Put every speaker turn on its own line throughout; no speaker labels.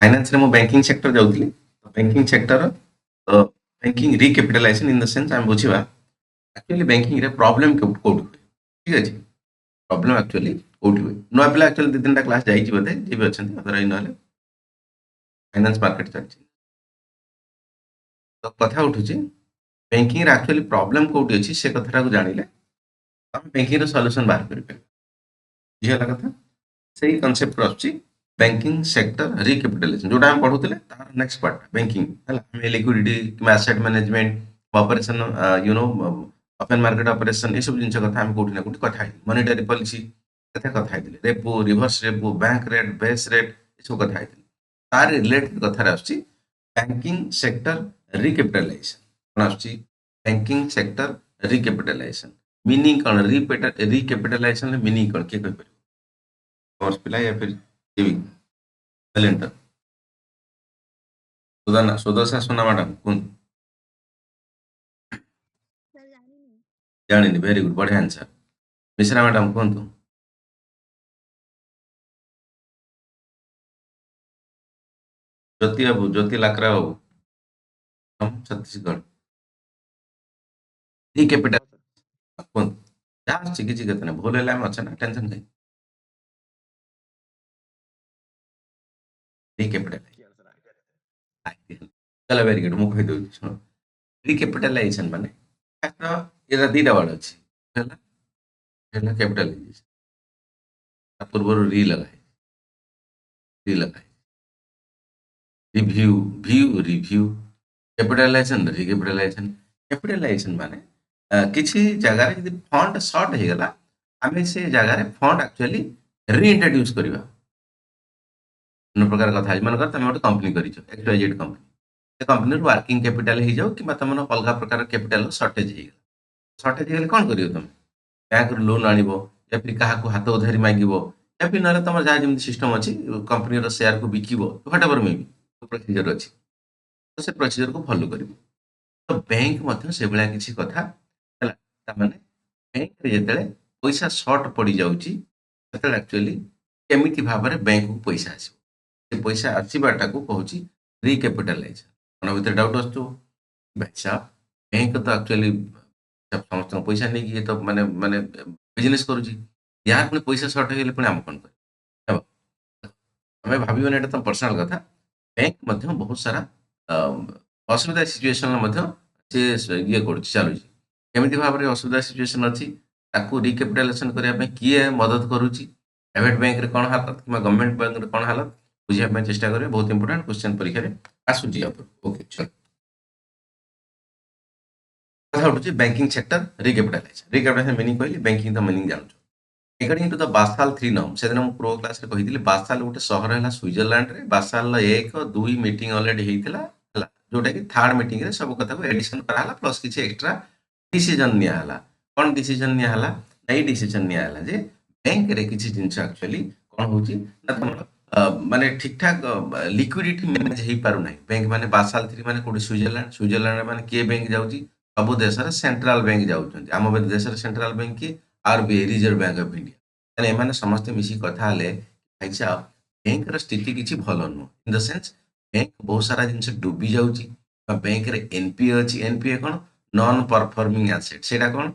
Finance रे मो banking sector जाउथली banking sector banking recapitalisation in the sense आम बुझिबा एक्चुअली बैंकिंग रे प्रॉब्लम कोड ठीक अछि प्रॉब्लम एक्चुअली कोड हुए नुआ पिला एक्चुअली दि तीन क्लास जाई छी बते जे भी अछंती अदर इन हले फाइनेंस मार्केट चलछि तो कथा उठुछि बैंकिंग रे एक्चुअली प्रॉब्लम कोड अछि से कथरा को जानिले हम बैंकिंग रे सॉल्यूशन बाहर करि पे ये हला कथा सही कांसेप्ट आछि बैंकिंग सेक्टर रिकैपिटलाइजेशन जोटा हम पढुतले तार नेक्स्ट पार्ट बैंकिंग हला हम लिक्विडिटी कि asset management operation you know open market operation ये सब जिंस कथा हम कोठी ना कोठी कथा मॉनेटरी पॉलिसी कथा कथा आइले repo reverse repo bank rate base rate ये सब कथा आइले तार रिलेटेड कथा आछि बैंकिंग सेक्टर रिकैपिटलाइजेशन कोन आछि बैंकिंग सेक्टर रिकैपिटलाइजेशन मीनिंग कोन रिकैपिटलाइजेशन मीनिंग कोन के कहि कॉमर्स पिला या फिर सिविक टैलेंट सुदर्शा सोना मैडम कौन जानी वेरी गुड बढ़िया आंसर मिश्रा मैडम कौन ज्योति बाबू ज्योति लाकरा बाबू हम छत्तीसगढ़ री कैपिटल कौन जहाँ किसी कहते ना भूल है अच्छा ना टेंशन नहीं री कैपिटल चलो वेरी गुड मुझे कही शुण री कैपिटलाइजेशन माने ये दीटा वर्ड अच्छी कैपिटलाइजेशन पूर्व री लगाए review view review capitalisation recapitalisation capitalisation माने किसी जगह रे यदि फंड शॉर्ट हो गला आमे से जगह रे फंड एक्चुअली रीइंट्रोड्यूस करबा अन्य प्रकार कथा मन कर तुम गोटे कंपनी करिछ एक्स वाई जेड कंपनी से कंपनी वर्किंग कैपिटल हो जाऊ कि तुम अलग प्रकार कैपिटल सर्टेज हो सर्टेज हो कौन कर तुम बैंक रु लोन आनिबो या फिर काहाको हाथ उधारी मागिबो या फिर ना तुम जहाँ जमी सिस्टम अच्छी कंपनी शेयर को बिकिबो whatever may be procedure अच्छी तो से प्रोसीजर को फॉलो करिबो तो बैंक मध्य से भाया किसी कथा है तामाने बैंक रे जेतेले पैसा शॉर्ट पड़ जाउची सेतेले एक्चुअली केमिति भाबरे बैंक को पैसा आसीबो से पैसा आसीबाटा को कहूची रिकैपिटलाइजेशन मन भीतर डाउट आछो पैसा बैंक तो एक्चुअली समस्त पैसा नहीं ये तो माने माने बिजनेस करूची यार पुणी पैसा शॉर्ट हो गले पुणी आम कौन कर हमें भाविबनी एटा तो पर्सनल कथा बैंक मध्य बहुत सारा असुविधा सिचुएशन मध्य से ये कर चलुची केमिति भाबरे असुविधा सिचुएशन अच्छी ताकू रिकैपिटलाइजेशन करने पे किए मदद करूची प्राइवेट बैंक रे कौन हालत कि गवर्नमेंट बैंक रे कौन हालत बुझे चेष्टा करें बहुत इंपोर्टेंट क्वेश्चन परीक्षा रे आसुची ओके चल कथा उठुची बैंकिंग सेक्टर रिकैपिटलाइजेशन मीनिंग कहली बैंकिंग द मीनिंग जानछु according to the Basel 3 norm से दिन हम प्रो क्लास रे कहिदिली बासाल गोटे शहर है स्विट्जरलैंड रे बासाल 1 2 मीटिंग ऑलरेडी हेतिला हला जोटा कि थर्ड मीटिंग रे सब कथा को एडिशन करा हला प्लस किछि एक्स्ट्रा डिसीजन निया हला कोन डिसीजन निया हला नै डिसीजन निया हला जे बैंक रे किछि जिंस एक्चुअली कोन होची ना तमर माने ठीक ठाक लिक्विडिटी मैनेज हे पारु नै बैंक माने बासाल 3 माने कोडी स्विट्जरलैंड माने के बैंक जाउची सब देश रे सेंट्रल बैंक जाउछन आम देश रे सेंट्रल बैंक की RBI reserve bank of India ତାହେଲେ ଏମାନେ ସମସ୍ତେ ମିଶିକି କଥା ହେଲେ ଭାଇ ସାହେବ ବ୍ୟାଙ୍କର ସ୍ଥିତି କିଛି ଭଲ ନୁହଁ ଇନ୍ ଦ ସେନ୍ସ ବ୍ୟାଙ୍କ ବହୁତ ସାରା ଜିନିଷ ଡୁବି ଯାଉଛି ବା ବ୍ୟାଙ୍କରେ ଏନପିଏ ଅଛି ଏନପିଏ କ'ଣ ନନ୍ ପରଫର୍ମିଂ ଆସେଟ୍ ସେଇଟା କ'ଣ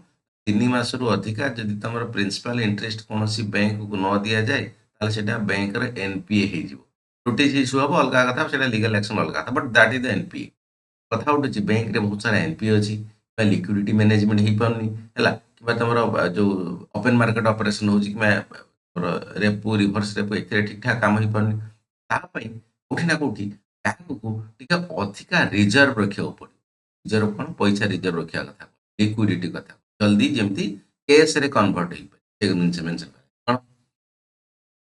3 ମାସରୁ ଅଧିକା ଯଦି ତମର ପ୍ରିନ୍ସିପାଲ ଇଣ୍ଟରେଷ୍ଟ କୌଣସି ବ୍ୟାଙ୍କକୁ ନ ଦିଆଯାଏ ତାହେଲେ ସେଇଟା ବ୍ୟାଙ୍କର ଏନପିଏ ହେଇଯିବ ନୋଟିସ୍ ଇସ୍ୟୁ ହବ ଅଲଗା କଥା ସେଇଟା ଲିଗାଲ ଆକ୍ସନ ଅଲଗା କଥା but that is the NPA କଥା ଉଠୁଛି ବ୍ୟାଙ୍କରେ ବହୁତ ସାରା ଏନପିଏ ଅଛି ବା ଲିକ୍ୱିଡିଟି ମ୍ୟାନେଜମେଣ୍ଟ ହେଇପାରୁନି ହେଲା कि तुम जो ओपन मार्केट ऑपरेशन हो रेपो रिवर्स रेपो एक ठीक ठाक काम हो पारनी कौटी ना कौटी बैंक को अधिका रिजर्व रखा पड़े रिजर्व कौन पैसा रिजर्व रखा कथा लिक्विडिटी कथा जल्दी जमी कैश रे कन्वर्ट हो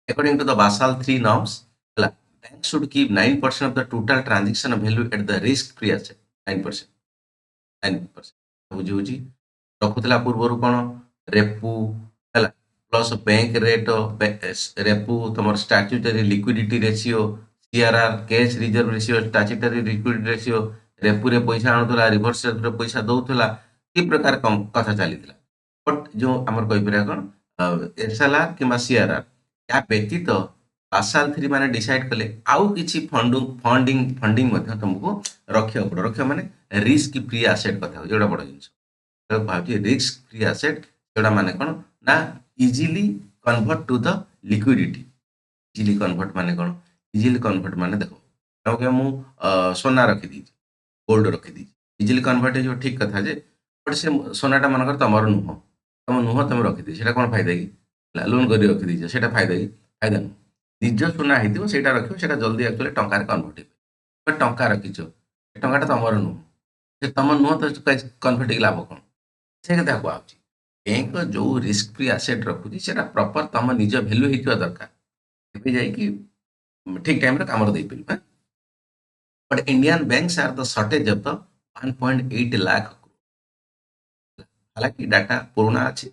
according to the Basel 3 norms bank should keep 9% of the total transaction value at the risk free asset 9% 9% बुझी रखुला पूर्व कौन रेपू है प्लस बैंक रेट रेपू तुम statutory liquidity ratio CRR cash reserve ratio statutory liquidity ratio repo रे पैसा आणुला reverse रेपू रे पैसा दौला कि प्रकार कथा चली बट जो आम कहीपर कौन एसएलआर कि सीआरआर या व्यतीत बासाल 3 माने डिसाइड कले आउ किछि फंडिंग ମଧ୍ୟ तुमको रखियो पड़ो रखियो माने रिस्क फ्री एसेट कथा जोड़ा बड़ जिंस तो भाबी रिस्क फ्री एसेट जोड़ा माने कोन ना easily convert to the liquidity easily convert माने कोन इजीली कन्वर्ट माने देखो क्योंकि मु सोना रखी दी गोल्ड रखी दी इजीली कन्वर्ट हो ठीक कथा जे बट से सोनाटा मनकर तमर नुह तुम नुह तुम रखिदी सेटा कौन फायदा कि लोन कर रखी दीजिए सेटा फायदा कि फायदा नुह निज सुना होती सेटा रखियो सेटा जल्दी एक्चुअली टंकार कन्वर्ट हो टंका रखिच टंकाटा तमर नुह से तुम नुह तो कन्वर्ट लाभ कौन से कथा कहूँ बैंक जो रिस्क फ्री आसेट रखुची सेटा प्रॉपर तुम निज भैल्यू होता दरकार ଏବେ ଯାଇକି ଠିକ ଟାଇମରେ କାମରେ ଦେଇପାରିବା but Indian banks are the shortage of the 1.8 lakh हालांकि डाटा पुराना अच्छी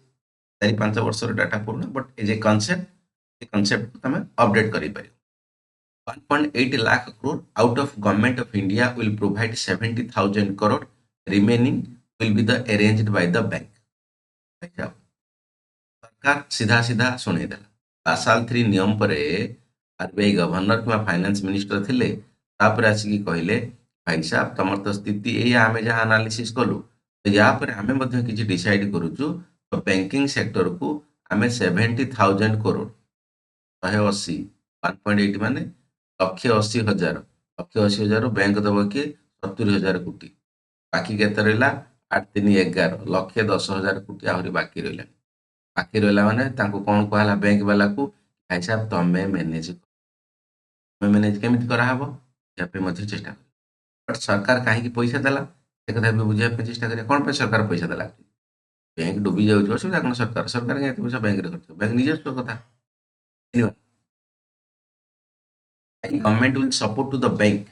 4-5 वर्ष डाटा पुराना बट एज ए कॉन्सेप्ट तुम अपडेट कर 1.8 lakh crore out of government of India will provide 70,000 crore remaining will be the arranged by the bank सरकार सीधा सीधा शुणेदेला बासाल 3 नियम पर आरबीआई गवर्नर कि फाइनेंस मिनिस्टर थिले तापर आसिकी कहले भाई साहब तुम तो स्थिति या आम जहाँ एनालिसिस कलु तो या पर आमे मध्य किछि डिसाइड करूछु तो बैंकिंग सेक्टर को आमे 70,000 करोड़ 180 1.8 माने 1,80,000 बैंक दब किए 70,000 कोटी बाकी केते रहा 8-3-11 1,10,000 कोटी आहरी बाकी रहा माने तांको कौन कहला बैंक वाला को भाई साहब तमें मैनेज केमिति कराहब या पे मध्य चेष्टा कर बट सरकार कहीं पैसा देला से कथा भी बुझा चेष्टा करें कौन पे सरकार पैसा देला बैंक डूबी जाऊँ असुविधा कौन सरकार सरकार क्या पैसा बैंक कर बैंक निजस्व कथा government will support to the bank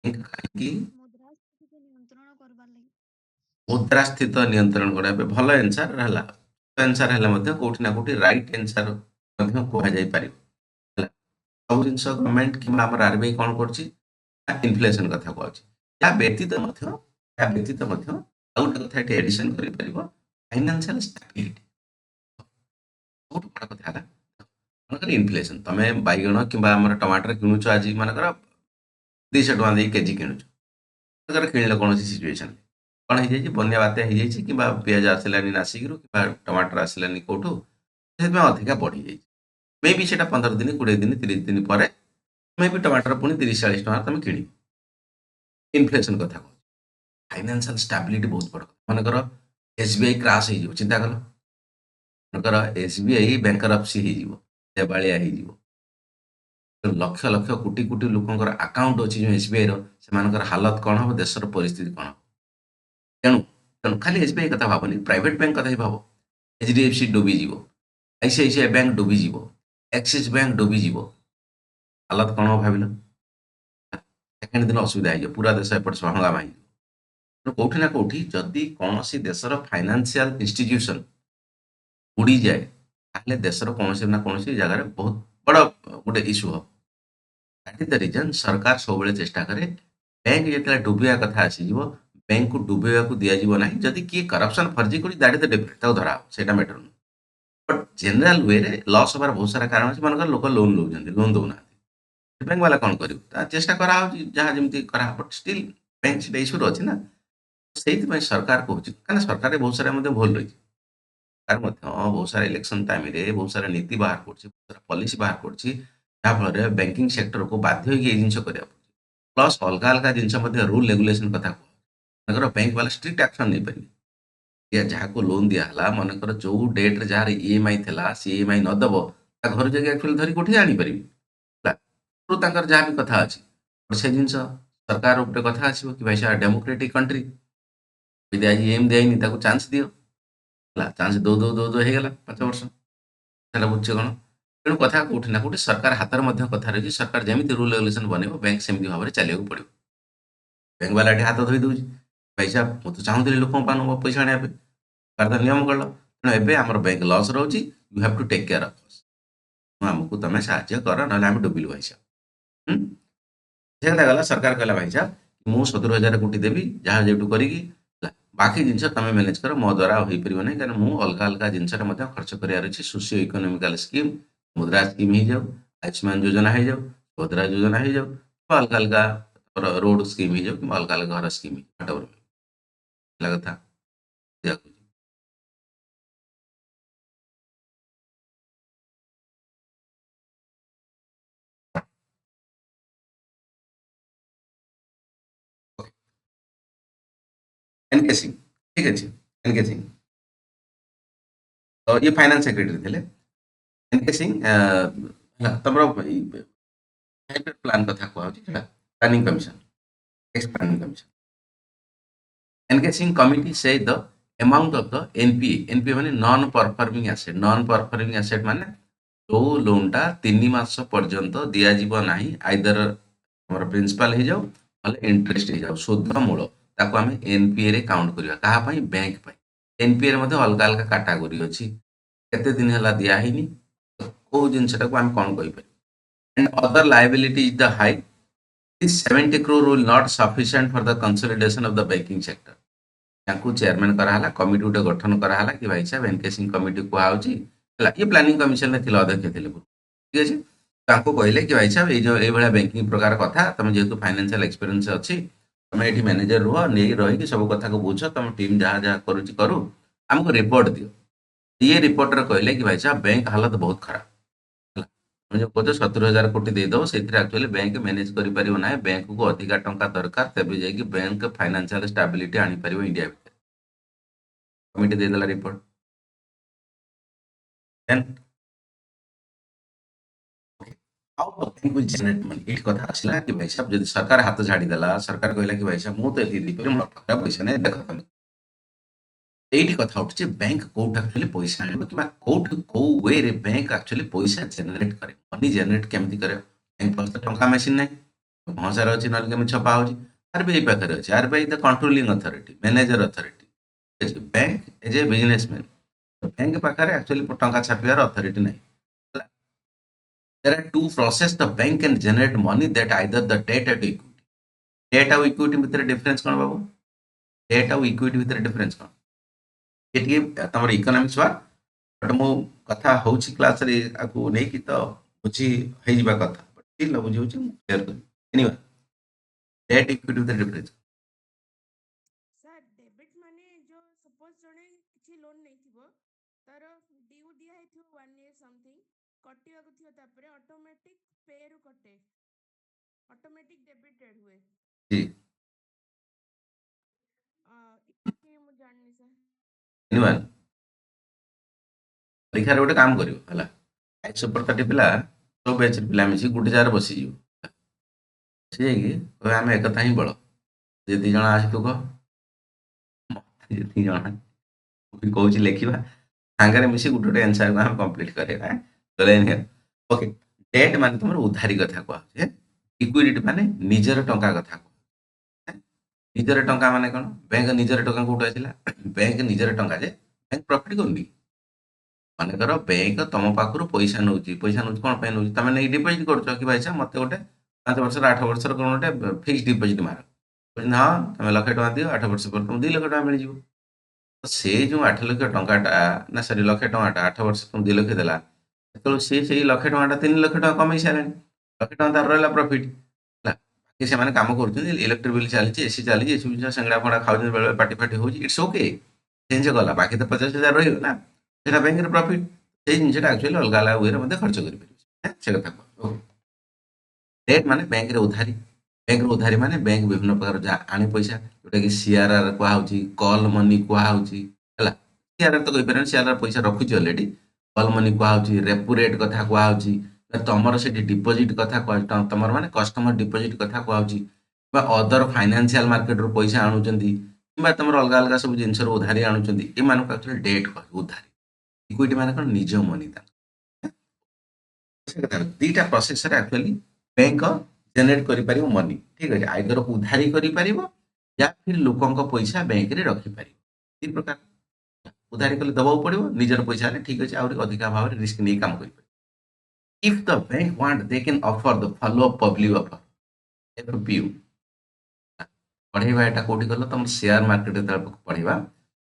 कहीं मुद्रास्थित नियंत्रण कराया भल एनसर है एनसर है कौटी ना कौटी राइट एनसर कहुई सब जिन गवर्नमेंट कि आरबीआई कौन कर इनफ्लेशन कथा कहूँ व्यतीत व्यतीत कथा एडिशन कर फाइनेंशियल स्टेबिलिटी बहुत बड़ा कथा है मनकर इनफ्लेशन तुम बैगण कि टमाटर किणुच आज मनकर 200 टका दे केजी किणुच किणिल कौन सिचुएसन कौन हो बन्या बात्या हो कि पिज आसला नासिक कि टमाटर आसला कौटू से अधिका बढ़ी जाए मे भी से 15 दिन 20 दिन 30 दिन पर मे भी टमाटर पुणी 30-40 टका तुम कि इनफ्लेशन कथा कह फाइनेंशियल स्टेबिलिटी बहुत बड़ मनकर एसबीआई क्राश हो चिंता कल मनकर एसबीआई बैंकरप्सी हो देवालिया हो लक्ष लक्ष कोटी कोटी लोकर आकाउंट अच्छी जो एसबीआई से हालत कौन हम देशर परिस्थिति कौन हम तेणु तेणु खाली एसबीआई कथा भावनी प्राइवेट बैंक कथा ही भाव एचडीएफसी डूबीज आईसीआईसीआई बैंक डूबीज एक्सिस बैंक डूबीज हालत कौन हम भाविल सेकेंड दिन असुविधा हो पूरा देश एपट हंगामा हो कौटी ना कौटी जदि कौन देशर फाइनेंशियल इंस्टीट्यूशन बुड़ी जाए ताहले देशर कौन ना कौन जगह बहुत बड़ गोटे इश्यू हम दैट इज द रीजन सरकार सब चेष्टा करे बैंक जो डूबा कथा आसीज बैंक को डूबेवा को दिज्व ना जदि किए करप्शन फर्जी कर दैट इज द डिफरेंट धरा से मैटर नुह बट जेनेल वे लस हबार बहुत सारा कारण अच्छे मनकर लोक लोन लोन दौना बैंक वाला कौन कर चेष्टा करा जहाँ जमी करा बट स्टिल बैंक से इश्यू अच्छे ना से सरकार कहूँ क्या सरकार बहुत सारा भूल रही बहुत सारा इलेक्शन टाइम बहुत सारा नीति बाहर कर बहुत सारा पॉलिसी बाहर कर बैंकिंग सेक्टर को बाध्य जिन प्लस अलग अलग जिन रूल रेगुलेशन कथा कह बैंक वाला स्ट्रिक्ट एक्शन नहीं पारे जहाँ को लोन दिहला मनकर जो डेट जार ईएमआई था सी ईएमआई नदब घर जगह एक्चुअली धरी कौटी आनीपारि जहाँ भी कथा अच्छी से जिन सरकार गोटे कथा आसो कि भाई सारा डेमोक्रेटिक कंट्री यदि आज एम दिखाई चान्स दियो चान्स दो दो दो दो होगा 5 वर्ष बुझे कौन तेणु कथा कौटी ना कौटी सरकार हाथ में कथा रही सरकार जमी रूल रेगुलेशन बनइब बैंक सेमती भाव में चलिए पड़ो बैंक वाला हाथ धोई दूसरी भाई साहब मुझे चाहूली लोक पैसा आने सरकार तो नियम कल तेणु एवं आम बैंक लस रोचे you have to take care of us आमको तुम साहय कर ना आम डुबिलु भाई साहब से कथा गला सरकार कहला भाई साहब मुझे 70,000 कोटी देवी जहाँ जो करी बाकी जिनस तुम मैनेज कर मो द्वारा हो पार ना क्या मुझे अलग अलग जिनस खर्च करार अच्छे सोशियो इकोनोमिकल स्कीम मुद्रा स्कीम हो जाऊ आयुष्मान योजना हो जाऊ भद्रा योजना हो जाऊ अलग अलग रोड स्कीम हो जाऊ कि अलग अलग घर स्कीम कथा एनके सिंह ठीक अच्छे एनके सिंह तो ये फाइनेंस सेक्रेटरी थे एनके सिंह तुम प्लान कथा कहला planning commission ex planning commission NK Singh committee से the amount of the NPA माने नॉन परफॉर्मिंग एसेट माने जो लोनटा 3 मास पर्यंत दिज्व ना आइदर प्रिंसिपाल हो जाऊ ना इंटरेस्ट हो जाऊ सुध मूल ताको आम एनपीए रे काउंट करवा कहा बैंक एनपीए रे अलग अलग कैटेगरी अच्छी केते दिन है दिहनी कौ जिनटा को आम कौन कहीपर and other liability is the high this 70 crore will not sufficient for the consolidation of the banking sector ତାଙ୍କୁ ଚେୟାରମ୍ୟାନ୍ କରାହେଲା କମିଟି ଗୋଟେ ଗଠନ କରାହେଲା କି ଭାଇ ସାହେବ ଏନକେ ସିଂ କମିଟି କୁହାହେଉଛି ହେଲା ଇଏ ପ୍ଲାନିଂ କମିଶନରେ ଥିଲେ ଅଧ୍ୟକ୍ଷ ଥିଲେ ଠିକ ଅଛି ତାଙ୍କୁ କହିଲେ କି ଭାଇ ସାହେବ ଏଇ ଯୋଉ ଏଇଭଳିଆ ବ୍ୟାଙ୍କିଂ ପ୍ରକାର କଥା ତମେ ଯେହେତୁ ଫାଇନାନ୍ସିଆଲ ଏକ୍ସପିରିଏନ୍ସ ଅଛି ତମେ ଏଠି ମ୍ୟାନେଜର ରୁହ ନେଇ ରହିକି ସବୁ କଥାକୁ ବୁଝ ତମ ଟିମ୍ ଯାହା ଯାହା କରୁଛି କରୁ ଆମକୁ ରିପୋର୍ଟ ଦିଅ ଇଏ ରିପୋର୍ଟରେ କହିଲେ କି ଭାଇ ସାହେବ ବ୍ୟାଙ୍କ ହାଲତ ବହୁତ ଖରାପ ହେଲା ତମେ ଯୋଉ କହୁଛ 70,000 କୋଟି ଦେଇଦବ ସେଇଥିରେ ଆକ୍ଚୁଆଲି ବ୍ୟାଙ୍କ ମ୍ୟାନେଜ କରିପାରିବ ନାହିଁ ବ୍ୟାଙ୍କକୁ ଅଧିକା ଟଙ୍କା ଦରକାର ତେବେ ଯାଇକି ବ୍ୟାଙ୍କ ଫାଇନାନ୍ସିଆଲ ଷ୍ଟାବିଲିଟି ଆଣିପାରିବ ଇଣ୍ଡିଆ ଭିତରେ कमिटी देदेला report then how the bank will generate money एट कथा आसला कि भाई साहब जदि सरकार हाथ झाड़ी देला सरकार कहला कि भाई साहब मु तो एति दी पर मोर पाखरे पैसा नै देखो तुम एटी कथा उठছে बैंक कोट एक्चुअली पैसा आनिबो कि कोट को वे रे बैंक एक्चुअली पैसा जनरेट करे मनी जनरेट केमति करे बैंक पास तो टंका मशीन नै बहुत सारा अछि नल के छपा होछि आरबीआई पाखरे अछि RBI the controlling authority manager authority bank as a businessman bank पाखरे एक्चुअली टंका छापियार अथॉरिटी नै there are two process the bank can generate money that either the debt and equity debt ଆଉ equity ଭିତରେ difference କ'ଣ ବାବୁ debt ଆଉ equity ଭିତରେ difference କ'ଣ ଏଠି ତମର ଇକୋନୋମିକ୍ସ ବା ବଟ୍ ମୁଁ କଥା ହଉଛି କ୍ଲାସରେ ଆକୁ ନେଇକି ତ ବୁଝି ହେଇଯିବା କଥା ବଟ୍ ଠିକ୍ ବୁଝି ହଉଛି ମୁଁ କ୍ଲିୟର କରିବି ଏନିୱେ debt equity ଭିତରେ difference
सर डेबिट माने जो सपोज जने किछि लोन नै थिबो तार ड्यू दिया हेथिबो 1 ईयर समथिंग कटिया को थियो तापरे ऑटोमेटिक पे रु कटे ऑटोमेटिक डेबिटेड हुए
जी
इके मु जाननी सर
एनिୱे ପରୀକ୍ଷାରେ ଗୋଟେ କାମ କରିବ ହେଲା 130 ପିଲା ସବୁ ବ୍ୟାଚ୍ ପିଲା ମିଶି ଗୋଟେ ଜାଗାରେ ବସିଯିବ ବସି ଯାଇକି କହିବେ ଆମେ ଏକଥା ହିଁ ବଳ ଯେତିକି ଜଣ ଆସି ତୁ କହ ମତେ ଯେତିକି ଜଣ ମୁଁ କହୁଛି ଲେଖିବା ସାଙ୍ଗରେ ମିଶି ଗୋଟେ ଗୋଟେ ଆନ୍ସରକୁ ଆମେ କମ୍ପ୍ଲିଟ୍ କରିବା ଓକେ ଡେଟ୍ ମାନେ ତମର ଉଧାରୀ କଥା କୁହାହଉଛି ଇକ୍ୱିଟି ମାନେ ନିଜର ଟଙ୍କା କଥା କୁହା ନିଜର ଟଙ୍କା ମାନେ କ'ଣ ବ୍ୟାଙ୍କ ନିଜର ଟଙ୍କା କୋଉଠୁ ଆସିଲା ବ୍ୟାଙ୍କ ନିଜର ଟଙ୍କା ଯେ ବ୍ୟାଙ୍କ ପ୍ରଫିଟ୍ କରୁନି ମନେକର ବ୍ୟାଙ୍କ ତମ ପାଖରୁ ପଇସା ନେଉଛି କ'ଣ ପାଇଁ ନେଉଛି ତମେ ନେଇ ଡିପୋଜିଟ୍ କରୁଛ କି ଭାଇ ସାହେବ ମତେ ଗୋଟେ 5 ବର୍ଷର 8 ବର୍ଷର କ'ଣ ଗୋଟେ ଫିକ୍ସ ଡିପୋଜିଟ୍ ମାର ହଁ ତମେ 1,00,000 ଟଙ୍କା ଦିଅ 8 ବର୍ଷ ପରେ ତମକୁ 2,00,000 ଟଙ୍କା ମିଳିଯିବ से जो 8 लक्ष टंकाटा ना सरी लक्षे टंकाटा 8 वर्ष तुम 2 लक्ष देला सेତେବେଳେ ସେ ସେଇ ଲକ୍ଷେ ଟଙ୍କାଟା 3 ଲକ୍ଷ ଟଙ୍କା କମେଇ ସାରିଲାଣି ଲକ୍ଷେ ଟଙ୍କା ତାର ରହିଲା ପ୍ରଫିଟ୍ ହେଲା ବାକି ସେମାନେ କାମ କରୁଛନ୍ତି ଇଲେକ୍ଟ୍ରିକ୍ ବିଲ୍ ଚାଲିଛି ଏସି ଚାଲିଛି ଏସବୁ ଜିନିଷ ସିଙ୍ଗଡ଼ା ଫଙ୍ଗଡ଼ା ଖାଉଛନ୍ତି ବେଳେବେଳେ ପାଟି ଫାଟି ହେଉଛି ଇଟ୍ସ ଓକେ ଚେଞ୍ଜ କଲା ବାକି ତ 50,000 ରହିବ ନା ସେଟା ବ୍ୟାଙ୍କରେ ପ୍ରଫିଟ୍ ସେଇ ଜିନିଷଟା ଆକ୍ଚୁଆଲି ଅଲଗା ଅଲଗା ୱେରେ ମଧ୍ୟ ଖର୍ଚ୍ଚ କରିପାରିବେ ସେ କଥା କୁହ ଡେଟ୍ ମାନେ ବ୍ୟାଙ୍କରେ ଉଧାରୀ ବ୍ୟାଙ୍କରୁ ଉଧାରୀ ମାନେ ବ୍ୟାଙ୍କ ବିଭିନ୍ନ ପ୍ରକାର ଯାହା ଆଣି ପଇସା ଯୋଉଟାକି ସିଆର୍ଆର୍ କୁହାହେଉଛି କଲ୍ ମନି କୁହାହେଉଛି ହେଲା ସିଆର୍ଆର୍ ତ କହିପାରିବନି ସିଆର୍ଆର୍ ପଇସା ରଖୁଛି ଅଲରେଡି କଲ୍ ମନି କୁହାହେଉଛି ରେପୋ ରେଟ୍ କଥା କୁହାହେଉଛି ତମର ସେଠି ଡିପୋଜିଟ୍ କଥା କୁହାଯାଉଛି ତମର ମାନେ କଷ୍ଟମର ଡିପୋଜିଟ୍ କଥା କୁହାହେଉଛି କିମ୍ବା ଅଦର ଫାଇନାନ୍ସିଆଲ ମାର୍କେଟରୁ ପଇସା ଆଣୁଛନ୍ତି କିମ୍ବା ତମର ଅଲଗା ଅଲଗା ସବୁ ଜିନିଷରୁ ଉଧାରୀ ଆଣୁଛନ୍ତି ଏମାନଙ୍କୁ ଆକ୍ଚୁଆଲି ଡେଟ୍ କୁହାଯାଉଛି ଉଧାରୀ ଇକ୍ୱିଟି ମାନେ କ'ଣ ନିଜ ମନି ତାଙ୍କ ଦିଟା ପ୍ରୋସେସରେ ଆକ୍ଚୁଆଲି ବ୍ୟାଙ୍କ ଜେନେରେଟ୍ କରିପାରିବ ମନି ଠିକ୍ ଅଛି ଆଇଦର ଉଧାରୀ କରିପାରିବ या फिर लोकଙ୍କ ପଇସା ବ୍ୟାଙ୍କରେ ରଖିପାରିବ ଦୁଇ ପ୍ରକାର ଉଧାରୀ କଲେ ଦେବାକୁ ପଡ଼ିବ ନିଜର ପଇସା ହେଲେ ଠିକ୍ ଅଛି ଆହୁରି ଅଧିକା ଭାବରେ ରିସ୍କ ନେଇ କାମ କରିପାରିବ if the bank want they can offer the follow up public offer FPU पढ़ेगा एटा कोठी गल तुम शेयर मार्केट पढ़ेगा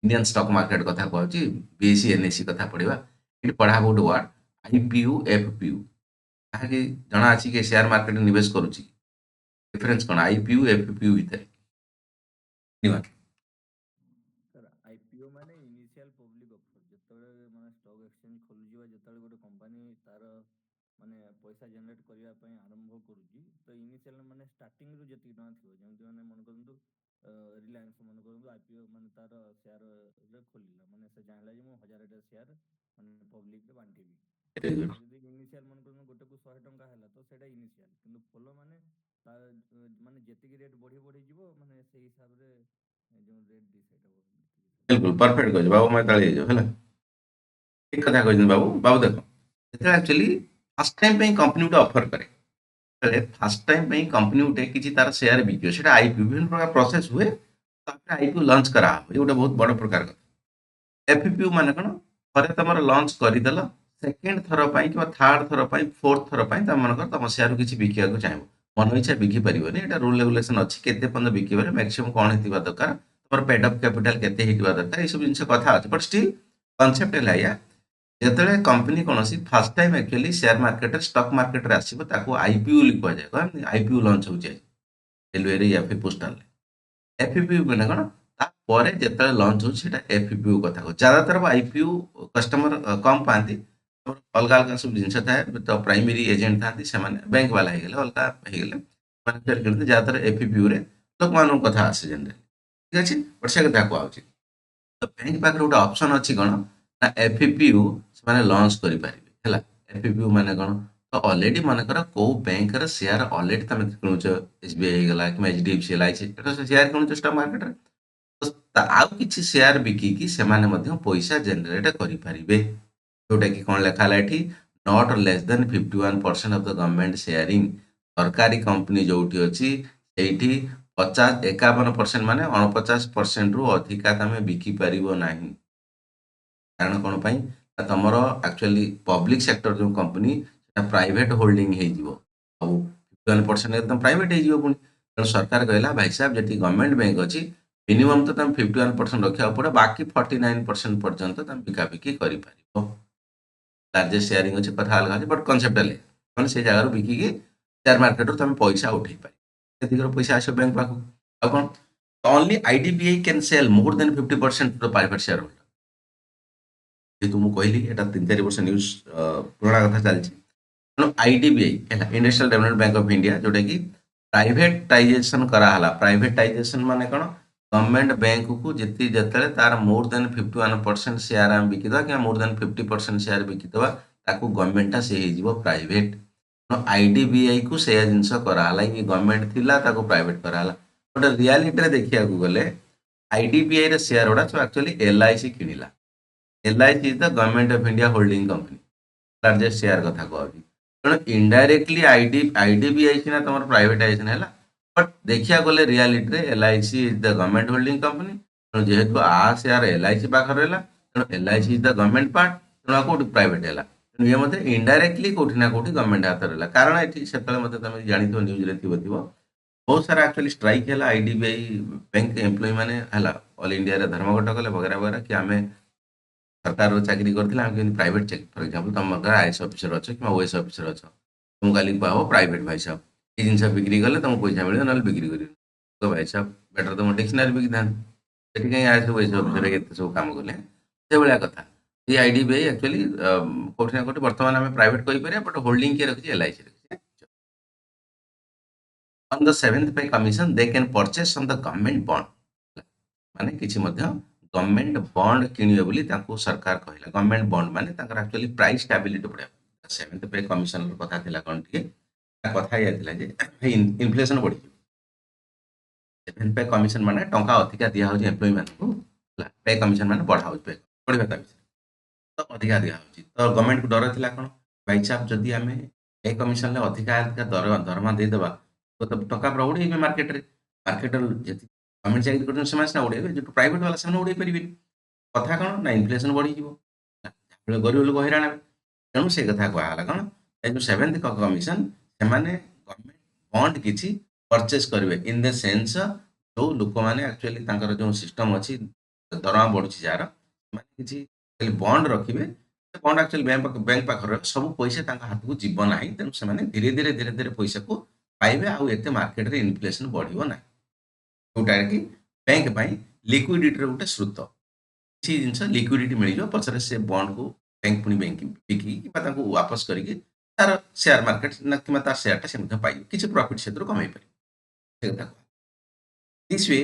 इंडियन स्टॉक मार्केट कथा कहूँ बीएससी एनएससी कथा पढ़ा ये पढ़ा गोटे वर्ड आईपीयू एफपीयू ताकि जना अच्छी कि शेयर मार्केट निवेश करुच्ची डिफरेन्स कौन आईपीयू एफपीयू भितर
सर आईपीओ माने इनिशियल पब्लिक ऑफर जेतबेले माने स्टॉक एक्सचेंज खोली जिवा जेतबेले गोटे कंपनी तार माने पैसा जनरेट करिया पई आरंभ करूची तो इनिशियल माने स्टार्टिंग रु जेति टका थियो जेमति माने मन करंतु रिलायंस मन करंतु आईपीओ माने तार शेयर रे खोलिला माने से जानला जे मो 1000 टा शेयर माने पब्लिक रे बांटीबी যদি ইনিশিয়াল মনে করুন গোটে 100 টঙ্কা হেলা তো সেটা ইনিশিয়াল কিন্তু ফলো মানে তার মানে যেতিকি রেট বଢি বଢি ଯିବ ମାନେ ସେଇ ହିସାବରେ ଯେଉଁ ରେଟ୍ ଦିଏ ସେଇଟା
बिल्कुल परफेक्ट कह बाबू मैं ताली है ठीक कथा कह बाबू बाबू देख जो एक्चुअली फास्ट टाइम कंपनी गोटे अफर करे फास्ट टाइम कंपनी गोटे किसी तार शेयर बिक से आईपीओ विभिन्न प्रकार प्रोसेस हुए आईपीओ लंच करा ये गोटे बहुत बड़ प्रकार कथा एफपीओ मान कौन थे तुम लंच करदेल सेकेंड थर पर कि थर्ड थर पर फोर्थ थर पर तुम मन तुम शेयर किसी बिका चाहिए मन इच्छा बिकी पारे यहाँ रूल रेगुलेसन अच्छी केते पर्यटन बिकबार मैक्सिमम कौन होता दरकार तुम पेड अफ कैपिटाल केते होता दरकार ये सब जिन कथा अच्छे बट स्टिल कनसेप्ट है या जिते कंपनी कौन सी first time actually share market stock market आसो आईपीओ कहुए आईपीओ लंच हो रेलवे या फिर पोस्टाल एफपीओ मैंने कौन तापर जिते लंच हो एफपीओ कथा कह ज्यादातर आईपीओ कस्टमर कम पाती अलग अलग सब जिन थाए तो प्राइमरी एजेंट था से बैंक वाला हो गले अलग किणते जहाँद्वार एफपीओ लोक मान कथा आसे जनरल ठीक अच्छे बट से कथा कहूँ तो बैंक पाखे गोटे ऑप्शन अच्छी कौन ना एफपीओ से लंच करें एफपीओ माने कौन तो ऑलरेडी मनकर कौ बैंक शेयर ऑलरेडी तुम किणुच एसबीआई गला कि एचडीएफसी एलआईसी शेयर किणुच स्टॉक मार्केट तो आउ किसी शेयर बिकिकी से पैसा जेनेट करें जोटा कि कौन लिखा है not less than 51% of the government sharing सरकारी कंपनी जो अच्छी 51% माने 49% रु अधिका तुम बिकिपार ना कारण कौन पाई तुम एक्चुअली पब्लिक सेक्टर जो कंपनी प्राइवेट होल्डिंग हो 51% तुम प्राइवेट हो पुणी तेणु सरकार कहला भाई साहब जी गवर्नमेंट बैंक अच्छी मिनिमम तो तुम 51% रखा पड़े बाकी 49% पर्यंत तुम बिकाबिकी कर लार्जेस्ट शेयरिंग अच्छे कथा अलग अच्छे बट कनसेप्ट है मैंने से जगह बिकिकी शेयर मार्केट तुम पैसा उठे पार पैसा आस बैंक पाक कौन only IDBI can sell more than 50% to private shareholder जेहतु मुझे कहली ये 3-4 वर्ष न्यूज पुराणा कथा चलती तेणु आईडीबीआई है industrial development bank of India जोटा कि प्राइवेटाइजेशन कराला प्राइवेटाइजेशन माने कौन गवर्नमेंट बैंक को जिते जिते तार मोर देन 51% शेयर आम बिकिदा कि मोर देन 50% शेयर बिकिदा ताकू गवर्नमेंट से प्राइवेट आईडीबीआई को से जिनस कराला कि गवर्नमेंट थिला ताकू प्राइवेट कराला बट रियलिटी देखिया गले आईडीबीआई रे शेयर गुड़ा सब एक्चुअली एलआईसी किनिला LIC is the government of India holding company largest share कथा कहूँ तेणु इनडायरेक्टली आईडीबीआई सीना तुम प्राइवेटाइजेशन है बट देखिया गले रियलिटी रे LIC is the government holding company तेणु जेहेतु आ शेयर एलआईसी पाखे रहा तेणु LIC is the government part तेणु कौट प्राइवेट है तेणु ये मतलब इनडायरेक्टली कौटी ना कौटी गवर्नमेंट हाथ रहा कारण ये से तुम जानी न्यूज रे थी बहुत सारा एक्चुअली स्ट्राइक है आईडीबीआई बैंक एम्प्लॉय मैंने है ऑल इंडिया धर्मघट कले वगैरह वगैरह कि आम सरकार चाकरी करते प्राइवेट चाकरी फॉर एग्जांपल तुम आईएएस ऑफिसर अच्छे कि ओएस ऑफिसर अच्छ तुम कल कह प्राइवेट भाई साहब ये जिन बिक्री कले तुमको पैसा मिले ना बिक्री कर तो भाई साहब बेटर तुम डिक्शनरी बिकी था कहीं आईएएस ओएस ऑफिसर ये सब कम कले से भाया कथा ये आईडीबीआई एक्चुअली कौटी ना कौटी बर्तमान आम प्राइवेट कहीपर बट होल्डिंग किए रखी एलआईसी रखी ऑन द 7th पे commission they can purchase on the government bond माने किसी गवर्नमेंट बॉन्ड किणवे बोली सरकार कहला गवर्नमेंट बॉन्ड माने एक्चुअली प्राइस स्टेबिलिटी बढ़िया 7th पे कमीशन कथा थिला कौन टिके कथा ये इनफ्लेशन बढ़ी 7th पे कमीशन माने टंका अधिका दिया हो एम्प्लॉय मानू पे कमीशन माने बढ़ा पे बढ़िया तो अधिका दिया हो तो गवर्नमेंट को डर थिला कौन भाई साहब जदि आम पे कमीशन अधिका दरमा देदेबा तो टंका पूरा उड़े मार्केट गवर्नमेंट चाकरी कर उड़े जो प्राइवेट वाला से उड़े पारे कथा कौन ना इनफ्लेशन बढ़ी गरीब लोग हैरान तेणु से कथा कहला कौन जो 7th कमीशन से गवर्नमेंट बॉन्ड किसी परचेस करेंगे इन द सेन्स जो लोक मैंने एक्चुअली जो सिस्टम अच्छी दरमा बढ़ुची जार किसी बंड रखिए बंड एक्चुअली बैंक पाखे सब पैसा हाथ को जीव ना तेणु से धीरे धीरे पैसा को पाइबे आउ एते मार्केट रे इन्फ्लेशन बढ़िबो ना जोटा कि बैंक लिक्विडिटी गोटे स्रोत किसी जिन लिक्विडिटी मिल पचर से बंड को बैंक पुणी बैंक बिकी वापस करके तार शेयर मार्केट ना कि तार शेयर टा पाइब किसी प्रॉफिट से कमाई पार this way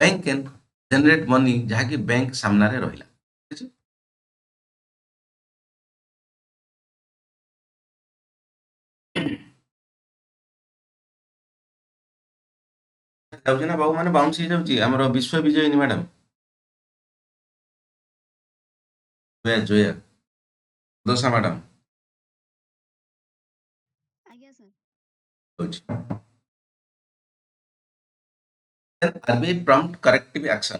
bank can generate money जहाँकि बैंक सामना रे रहिला जाउछि ना बाबू माने बाउंस हो जाउछि हमर विश्व विजयिनी मैडम जोया जोया दोसा मैडम
ଆଜ୍ଞା ସାର୍।
होछि आरबीआई प्रॉम्प्ट करेक्टिव एक्शन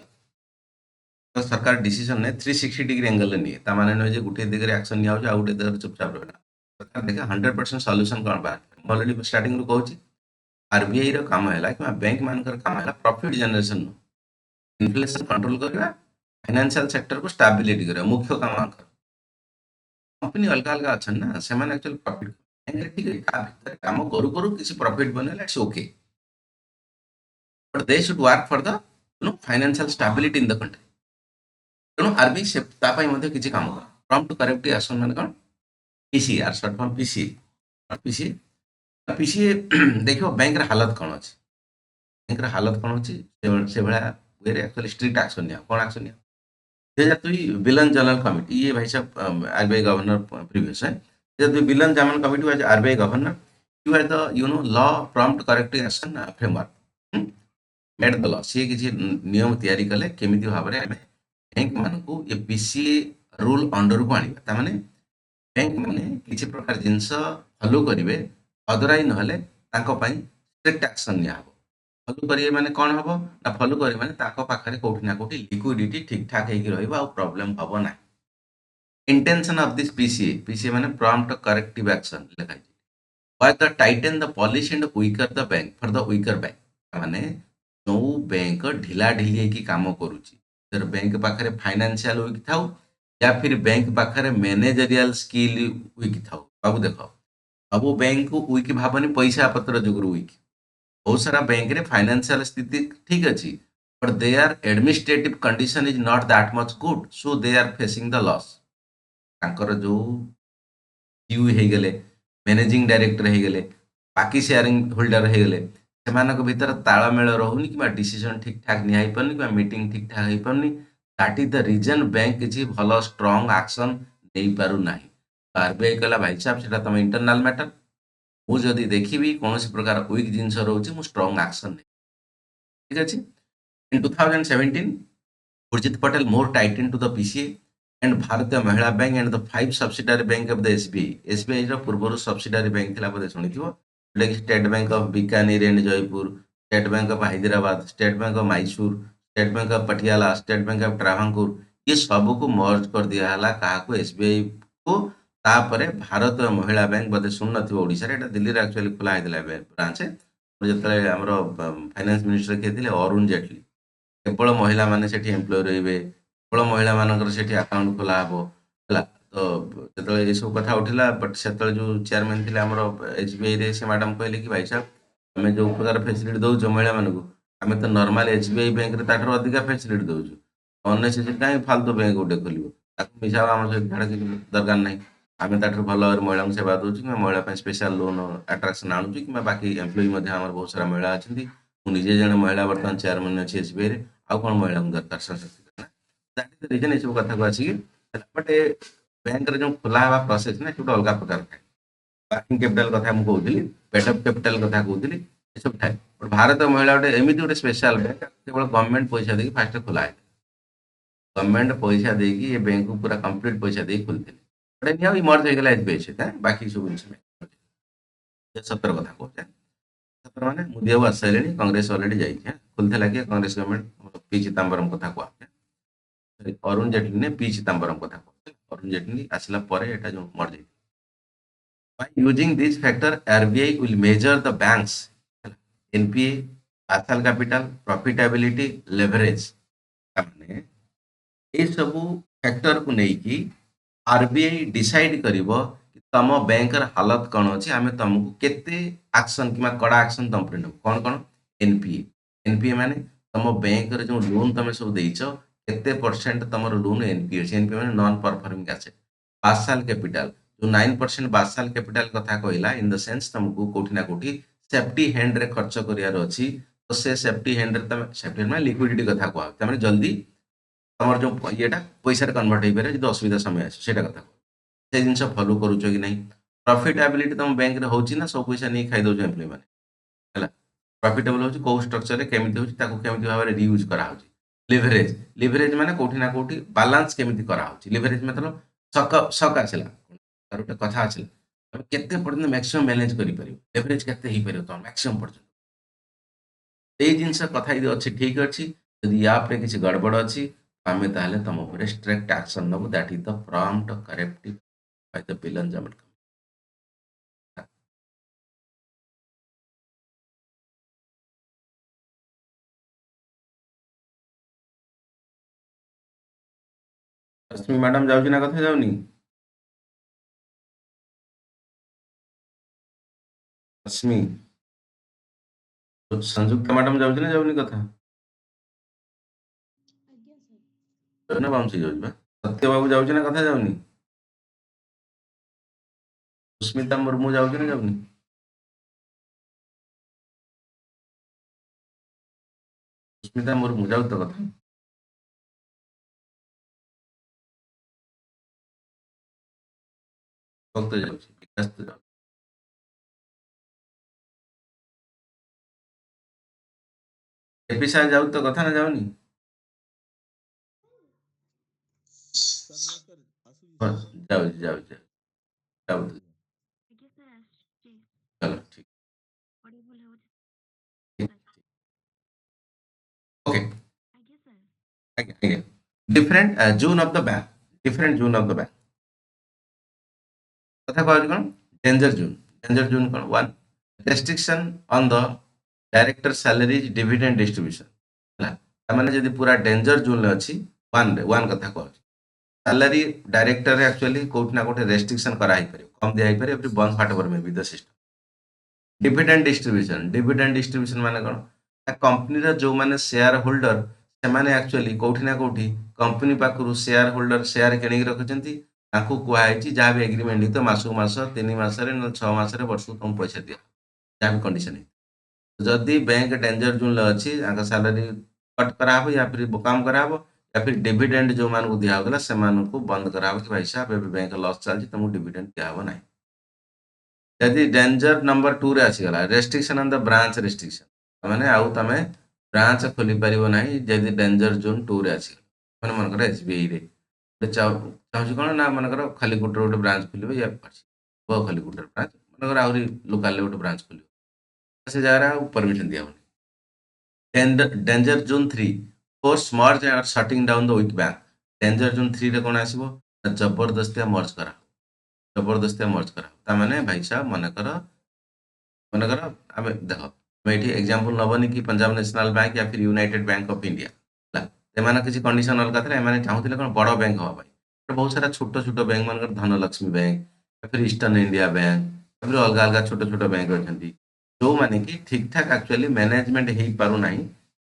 तो सरकार डिसीजन ने 360 डिग्री एंगल ले निए तामाने न जे गुटे दिगरे एक्शन निया हो आ गुटे दिगरे चुपचाप रहना सरकार देखा 100% सॉल्यूशन कोन बा ऑलरेडी स्टार्टिंग रो कहूछि आरबीआई रो काम हैला कि बैंक मानकर काम हैला प्रॉफिट जनरेशन इन्फ्लेशन कंट्रोल करबा फाइनेंशियल सेक्टर को स्टेबिलिटी करबा मुख्य काम आकर कंपनी अलग अलग अच्छन ना से माने एक्चुअली प्रॉफिट ठीक है काम करू करू किसी प्रॉफिट बनेला it's okay but they should work for the financial stability in the country तेणु आरबीआई से तापाई मध्ये किसी काम कर प्रॉम्प्ट करेक्टिव एक्शन माने कोन PCR short form PCA PCA देखो बैंक रे हालत कोन अछि बैंक रे हालत कोन अछि से भला वे रे एक्चुअली स्ट्रिक्ट एक्शन निया कोन एक्शन निया 2002 विलन जनरल कमिटी ये भाई साहब आरबीआई गवर्नर प्रीवियस है 2002 विलन general committee was RBI governor you are the law prompt corrective action framework made the law सी किसी नियम तैयारी कले केमिति भाबरे बैंक मानकू ये पीसीए रूल अंडर को आनिबा ता माने बैंक माने किसी प्रकार जिंस फॉलो करिवे अदराई नहले तांको पई स्ट्रिक्ट एक्शन निया हबो फॉलो करिए माने कोन हबो ना फॉलो करिए माने ताको पाखरे कोठी ना कोठी लिक्विडिटी ठीक ठाक हेकी रहइबा आ प्रॉब्लम हबो ना इंटेंशन ऑफ दिस पीसीए माने प्रॉम्प्ट करेक्टिव एक्शन लिखा है was the tighten the policy and weaker the bank for the weaker bank माने जो बैंक ढिला ढिली की काम करूची तर बैंक पाखरे फाइनेंशियल वीक थाउ या फिर बैंक पाखरे मैनेजरियल स्किल वीक थाउ बाबू देखो अब बैंक को वीक भाबनी पैसा पत्र जुगुरु वीक बहुत सारा बैंक रे फाइनेंशियल स्थिति ठीक अछि but there administrative condition is not that much good so they are facing the loss तांकर जो यूई हे गेले मैनेजिंग डायरेक्टर हो गले बाकी शेयरिंग होल्डर हो गले से भीतर तालमेल रहुनी कि डिसीजन ठीक ठाक नहीं पारनी कि मीटिंग ठीक ठाक हो पारनी that is the reason bank किसी भल स्ट्रंग एक्शन नहीं पारु ना आरबीआई कहला भाई साहब से तुम इंटरनाल मैटर मुझे देखी कौन प्रकार वीक जिनस रोचे मुझे स्ट्रंग एक्शन नहीं ठीक अच्छे in 2017 Urjit Patel more tighten to the PCA and Bharatiya Mahila Bank and the 5 subsidiary bank of the SBI रो पूर्व सब्सिडारी बैंक थिला बोले सुनिथिबो like State Bank of Bikaner and Jaipur State Bank of Hyderabad State Bank of Mysore State Bank of Patiala State Bank of Travancore ये सब को मर्ज कर दिया हला कहा को एसबीआई को तापरे भारतीय महिला बैंक बोले सुन नथिबो ओडिसा रे एटा दिल्ली रे एक्चुअली खुला हैदिला ब्रांच जतले हमरो फाइनेंस मिनिस्टर के थिले अरुण जेटली केवल महिला माने सेठी एम्प्लॉय रहिबे केवल महिला मानकर सेठी अकाउंट खोला हबो हला तो जतले ये सब कथा उठिला बट सेतले जो चेयरमैन थिले हमरो एसबीआई रे से मैडम कहले कि भाई साहब हमें जो प्रकार फैसिलिटी दउ जो महिला मानकू हमें तो नॉर्मल एसबीआई बैंक रे ताठर अधिक फैसिलिटी दउछु अननेसेसरी काई फालतू बैंक गोटे खोलिबो ताकू मिसाब हम से झाड़ा के दरकार नहीं आमे ताठर भल महिला सेवा दउछु कि महिला पे स्पेशल लोन अट्रैक्शन आनुछु कि बाकी एम्प्लॉय मध्ये हमर बहुत सारा महिला अछंती मु निजे जने महिला वर्तमान चेयरमैन अछि एसबीआई रे आ कोन महिला दरकार सशक्तिकरण दैट इज द रीजन ये सब कथा को आसी बट बैंक रे जो खुला हवा प्रोसेस ना छोटा अलग प्रकार था वर्किंग कैपिटल कथा हम कहउथिली पेडअप कैपिटल कथा कहउथिली ये सब था बट भारत महिला गोटे एमिति गोटे स्पेशल बैंक केवल गवर्नमेंट पैसा देकी फास्ट खुला है गवर्नमेंट पैसा देकी ये बैंक को पूरा कंप्लीट पैसा देकी खुलथिले बट निया मर्ज हो गेला एसबीआई से बाकी सब जिनिस सतर कथा कहते सतर माने मोदी बाबू आसले कांग्रेस ऑलरेडी जाइए खुलते कि कांग्रेस गवर्नमेंट पी चिदम्बरम कथा कहते अरुण जेटली ने पी चिदम्बरम कथा कहते अरुण जेटली आसला परे एटा जो मर्ज by using this factor RBI will measure the banks NPA partial capital, profitability, leverage माने ए सबू फैक्टर को नेकी आरबीआई डिसाइड करिवो कि तम बैंकर हालत कौन अच्छी आम तुमको केते एक्शन कि कड़ा एक्शन तुम पर नेब कौन कौन एनपीए एनपीए माने तुम बैंक जो लोन तुम सब देच केते परसेंट तुम लोन एनपीए अच्छे एनपीए माने non performing asset partial capital जो 9% पार्शियल कैपिटल कथा कहला इन द सेंस तुमको कोठी ना कोठी सेफ्टी हैंड रे खर्च करियार अछि तो से सेफ्टी हैंड रे तुम सेफ्टी हैंड माने लिक्विडिटी कथा कहवा तमाने जल्दी तमर जो येटा पैसा कन्वर्ट हो पारे जो असुविधा समय आसे सेटा कथा से जिनस फॉलो करूछ कि नहीं प्रॉफिटेबिलिटी तुम बैंक रे होची ना सब पैसा नहीं खाई दउछ एम्प्लॉय माने हैला प्रॉफिटेबल होची को स्ट्रक्चर रे केमिति होची ताको केमिति भाबरे रीयूज करा होची लिवरेज लिवरेज माने कोठी ना कोठी बैलेंस केमिति करा होची लिवरेज मतलब सक आछला तार ଗୋଟେ କଥା ଅଛି ତମେ କେତେ ପର୍ଯ୍ୟନ୍ତ ମ୍ୟାକ୍ସିମମ୍ ମ୍ୟାନେଜ କରିପାରିବ ଲେଭରେଜ କେତେ ହେଇପାରିବ ତମ ମ୍ୟାକ୍ସିମମ୍ ପର୍ଯ୍ୟନ୍ତ ଏଇ ଜିନିଷ କଥା ଯଦି ଅଛି ଠିକ ଅଛି ଯଦି ୟା ଉପରେ କିଛି ଗଡ଼ବଡ଼ ଅଛି ଆମେ ତାହେଲେ ତମ ଉପରେ ଷ୍ଟ୍ରିକ୍ଟ ଆକ୍ସନ ନେବୁ that is the prompt corrective by the ଭିଲନ୍ ଜମେଣ୍ଟ ରଶ୍ମି ମ୍ୟାଡାମ ଯାଉଛି ନା କଥା ଯାଉନି ରଶ୍ମି ସଂଯୁକ୍ତା ମ୍ୟାଡାମ ଯାଉଛି ନା ଯାଉନି କଥା
ଆଜ୍ଞା ସାର୍
ନା ବାଉଁଶି ଯାଉଛି ବା ସତ୍ୟ ବାବୁ ଯାଉଛି ନା କଥା ଯାଉନି ସୁସ୍ମିତା ମୁର୍ମୁ ଯାଉଛି ନା ଯାଉନି ସୁସ୍ମିତା ମୁର୍ମୁ ଯାଉଛି ତ କଥା ଭକ୍ତ ଯାଉଛି ବିକାଶ ତ ଯାଉଛି ଏପି ସାର୍ ଯାଉଛି ତ କଥା ନା ଯାଉନି
ସାର୍ ନମସ୍କାର ଆସୁଛି
ହଁ,
ସାର୍
ଯାଉଛି ଯାଉଛି ଯାଉଛି
ଆଜ୍ଞା ସାର୍ ଆସୁଛି
ଚलो ଠିକ
ଅଡ଼ିବଲ୍ ହେଉଛି
ଠିକ ओके
ଆଜ୍ଞା ସାର୍
ଆଜ୍ଞା ଆଜ୍ଞା different zone of the bank different zone of the bank କଥା କହିଲି କ'ଣ ଡେଞ୍ଜର ଜୋନ୍ କ'ଣ one restriction on the director salary dividend distribution ହେଲା ତାମାନେ ଯଦି ପୁରା ଡେଞ୍ଜର ଜୋନ୍ରେ ଅଛି ୱାନ୍ କଥା କହୁଛି ସାଲାରୀ ଡାଇରେକ୍ଟରରେ ଆକ୍ଚୁଆଲି କୋଉଠି ନା କୋଉଠି ରେଷ୍ଟ୍ରିକ୍ସନ୍ କରାହେଇପାରିବ କମ୍ ଦିଆହେଇପାରିବ ଏଭ୍ରି ବନ୍ଦ what ever May B the system dividend distribution ମାନେ କ'ଣ କମ୍ପାନୀର ଯୋଉମାନେ ସେୟାର ହୋଲ୍ଡର ସେମାନେ ଆକ୍ଚୁଆଲି କୋଉଠି ନା କୋଉଠି କମ୍ପାନୀ ପାଖରୁ ସେୟାର ହୋଲ୍ଡର ସେୟାର କିଣିକି ରଖିଛନ୍ତି ତାଙ୍କୁ କୁହାଯାଇଛି ଯାହା ବି ଏଗ୍ରିମେଣ୍ଟ ହେଇଥିବ ମାସକୁ ମାସ 3 ମାସରେ ନହେଲେ 6 ମାସରେ ବର୍ଷକୁ ତମକୁ ପଇସା ଦିଅ ଯାହା ବି କଣ୍ଡିସନ ହେଇଥିବ ଯଦି ବ୍ୟାଙ୍କ ଡେଞ୍ଜର ଜୋନ୍ରେ ଅଛି ତାଙ୍କ ସାଲାରୀ କଟ୍ କରାହବ ୟା ଫିର କାମ କରାହବ ୟା ଫିର ଡିଭିଡେଣ୍ଡ ଯୋଉମାନଙ୍କୁ ଦିଆହଉଥିଲା ସେମାନଙ୍କୁ ବନ୍ଦ କରାହବ କି ଭାଇ ସାହେବ ଏବେ ବ୍ୟାଙ୍କ ଲସ୍ ଚାଲିଛି ତମକୁ ଡିଭିଡେଣ୍ଡ ଦିଆହବ ନାହିଁ ଯଦି ଡେଞ୍ଜର ନମ୍ବର 2 ରେ ଆସିଗଲା restriction on the branch restriction ମାନେ ଆଉ ତମେ ବ୍ରାଞ୍ଚ ଖୋଲି ପାରିବ ନାହିଁ ଯଦି ଡେଞ୍ଜର ଜୋନ୍ 2 ରେ ଆସିଗଲା ମାନେ ମନେକର ଏସବିଆଇ ରେ ଚାହୁଁଛି କ'ଣ ନା ମନେକର ଖାଲି ଗୋଟେ ବ୍ରାଞ୍ଚ ଖୋଲିବ ୟା ଅଛି ଖାଲି ଗୋଟେ ବ୍ରାଞ୍ଚ ମନେକର ଆହୁରି ଲୋକାଲରେ ଗୋଟେ ବ୍ରାଞ୍ଚ ଖୋଲିବ ସେ ଜାଗାରେ ଆଉ ପରମିଶନ ଦିଆହବନି danger zone 3 force merge are shutting down the weak bank danger zone 3 ରେ କ'ଣ ଆସିବ ନା ଜବରଦସ୍ତିଆ ମର୍ଜ କରା ତାମାନେ ଭାଇ ସାହେବ ମନେକର ଆମେ ଦେଖ ଆମେ ଏଠି ଏକ୍ଜାମ୍ପଲ ନବନି କି ପଞ୍ଜାବ ନ୍ୟାସନାଲ ବ୍ୟାଙ୍କ ୟା ଫିର ୟୁନାଇଟେଡ ବ୍ୟାଙ୍କ ଅଫ ଇଣ୍ଡିଆ ହେଲା ସେମାନେ କିଛି କଣ୍ଡିସନ ଅଲଗା ଥିଲା ଏମାନେ ଚାହୁଁଥିଲେ କ'ଣ ବଡ଼ ବ୍ୟାଙ୍କ ହବା ପାଇଁ ବହୁତ ସାରା ଛୋଟ ଛୋଟ ବ୍ୟାଙ୍କ ମାନଙ୍କର ଧନଲକ୍ଷ୍ମୀ ବ୍ୟାଙ୍କ ୟା ଫିର ଇଷ୍ଟର୍ଣ୍ଣ ଇଣ୍ଡିଆ ବ୍ୟାଙ୍କ ୟା ଫିର ଅଲଗା ଅଲଗା ଛୋଟ ଛୋଟ ବ୍ୟାଙ୍କ ଅଛନ୍ତି ଯୋଉମାନେ କି ଠିକ ଠାକ ଆକ୍ଚୁଆଲି ମ୍ୟାନେଜମେଣ୍ଟ ହେଇପାରୁନାହିଁ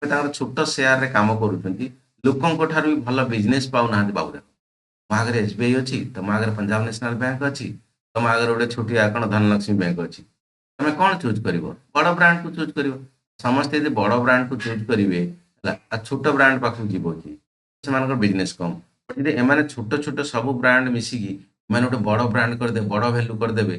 ତାଙ୍କର ଛୋଟ ସେୟାରରେ କାମ କରୁଛନ୍ତି ଲୋକଙ୍କ ଠାରୁ ବି ଭଲ ବିଜନେସ୍ ପାଉନାହାନ୍ତି ବାବୁ ଦେଖ ମୋ ଆଗରେ ଏସବିଆଇ ଅଛି ତମ ଆଗରେ ପଞ୍ଜାବ ନ୍ୟାସନାଲ ବ୍ୟାଙ୍କ ଅଛି ତମ ଆଗରେ ଗୋଟେ ଛୋଟିଆ କ'ଣ ଧନଲକ୍ଷ୍ମୀ ବ୍ୟାଙ୍କ ଅଛି ତମେ କ'ଣ ଚୁଜ୍ କରିବ ବଡ଼ ବ୍ରାଣ୍ଡକୁ ଚୁଜ୍ କରିବ ସମସ୍ତେ ଯଦି ବଡ଼ ବ୍ରାଣ୍ଡକୁ ଚୁଜ୍ କରିବେ ହେଲା ଆଉ ଛୋଟ ବ୍ରାଣ୍ଡ ପାଖକୁ ଯିବ କି ସେମାନଙ୍କର ବିଜନେସ୍ କମ୍ ଯଦି ଏମାନେ ଛୋଟ ଛୋଟ ସବୁ ବ୍ରାଣ୍ଡ ମିଶିକି ଏମାନେ ଗୋଟେ ବଡ଼ ବ୍ରାଣ୍ଡ କରିଦେବେ ବଡ଼ ଭ୍ୟାଲୁ କରିଦେବେ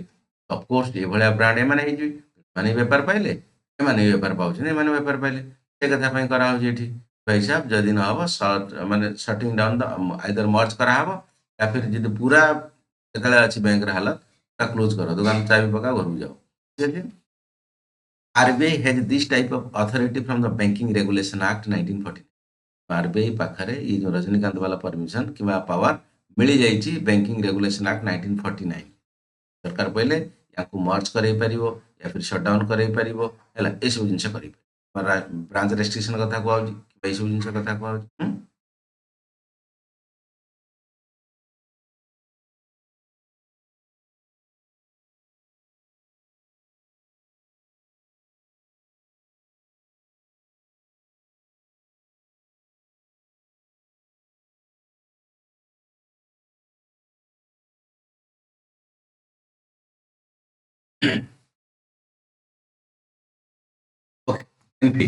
ଅଫକୋର୍ସ ଏଭଳିଆ ବ୍ରାଣ୍ଡ ଏମାନେ ହେଇଯିବେ ଏମାନେ ବେପାର ପାଇଲେ ଏମାନେ ବେପାର ପାଉଛନ୍ତି ଏମାନେ ବେପାର ପାଇଲେ ସେ କଥା ପାଇଁ କରାହେଉଛି ଏଠି ହିସାବ ଯଦି ନ ହବ ମାନେ ସଟିଂ ଡାଉନ୍ ଆଇଦର ମର୍ଜ କରାହବ या फिर ଯଦି ପୁରା ଯେତେବେଳେ ଅଛି ବ୍ୟାଙ୍କର ହାଲତ ତା କ୍ଲୋଜ କର ଦୋକାନ ଚାବି ପକା ଘରକୁ ଯାଅ ଠିକ ଅଛି RBI hedge this type of authority from the banking regulation act 1949 RBI ପାଖରେ ଏଇ ଯୋଉ ରଜନୀକାନ୍ତ ବାଲା ପରମିଶନ କିମ୍ବା ପାୱାର ମିଳିଯାଇଛି ବ୍ୟାଙ୍କିଂ ରେଗୁଲେସନ ଆକ୍ଟ 1949 ସରକାର କହିଲେ ୟାକୁ ମର୍ଜ କରେଇ ପାରିବ या फिर ସଟଡାଉନ କରେଇ ପାରିବ ହେଲା ଏସବୁ ଜିନିଷ କରିପାରିବ ब्रांच रेस्ट्रिक्शन कथा कहूँ कि सब जिन कथा कहूँ ओके एनपी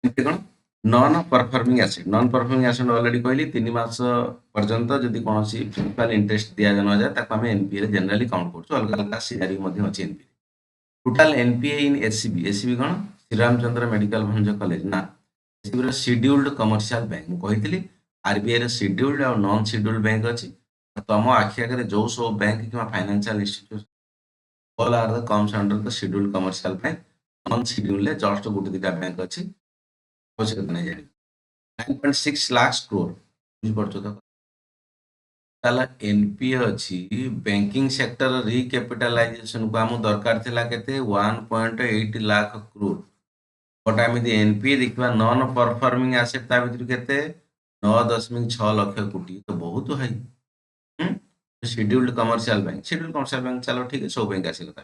एनपी कौन non performing asset non performing asset already कहली 3 मास पर्यंत जदि कौन प्रिंसिपल इंटरेस्ट दिया न जाए ताको आम एनपीए जनरली काउंट करछु अलग अलग सिनारी अच्छी एनपी टोटाल एनपीए इन एससीबी एससीबी कौन श्रीरामचंद्र मेडिकल भंज कॉलेज ना एससीबी शेड्यूल्ड कमर्शियल बैंक मुझे आरबीआई शेड्यूल्ड और नॉन शेड्यूल्ड बैंक अच्छी तुम आखि आगे जो सब बैंक कि financial institution all are the comes under the scheduled commercial bank non scheduled just गोटे दिटा बैंक अच्छी आवश्यकता नहीं जानी 9.6 लाख crore बुझिपारछो तो ताला एनपीए अच्छी बैंकिंग सेक्टर रिकैपिटलाइजेशन को आम दरकार थिला केते 1.8 लाख crore बट आम यदि एनपीए देखा नॉन परफॉर्मिंग एसेट ता भीतर केते 9.6 लाख कोटी तो बहुत हाई शेड्यूल्ड कमर्शियल बैंक चलो ठीक है सब बैंक आसिगला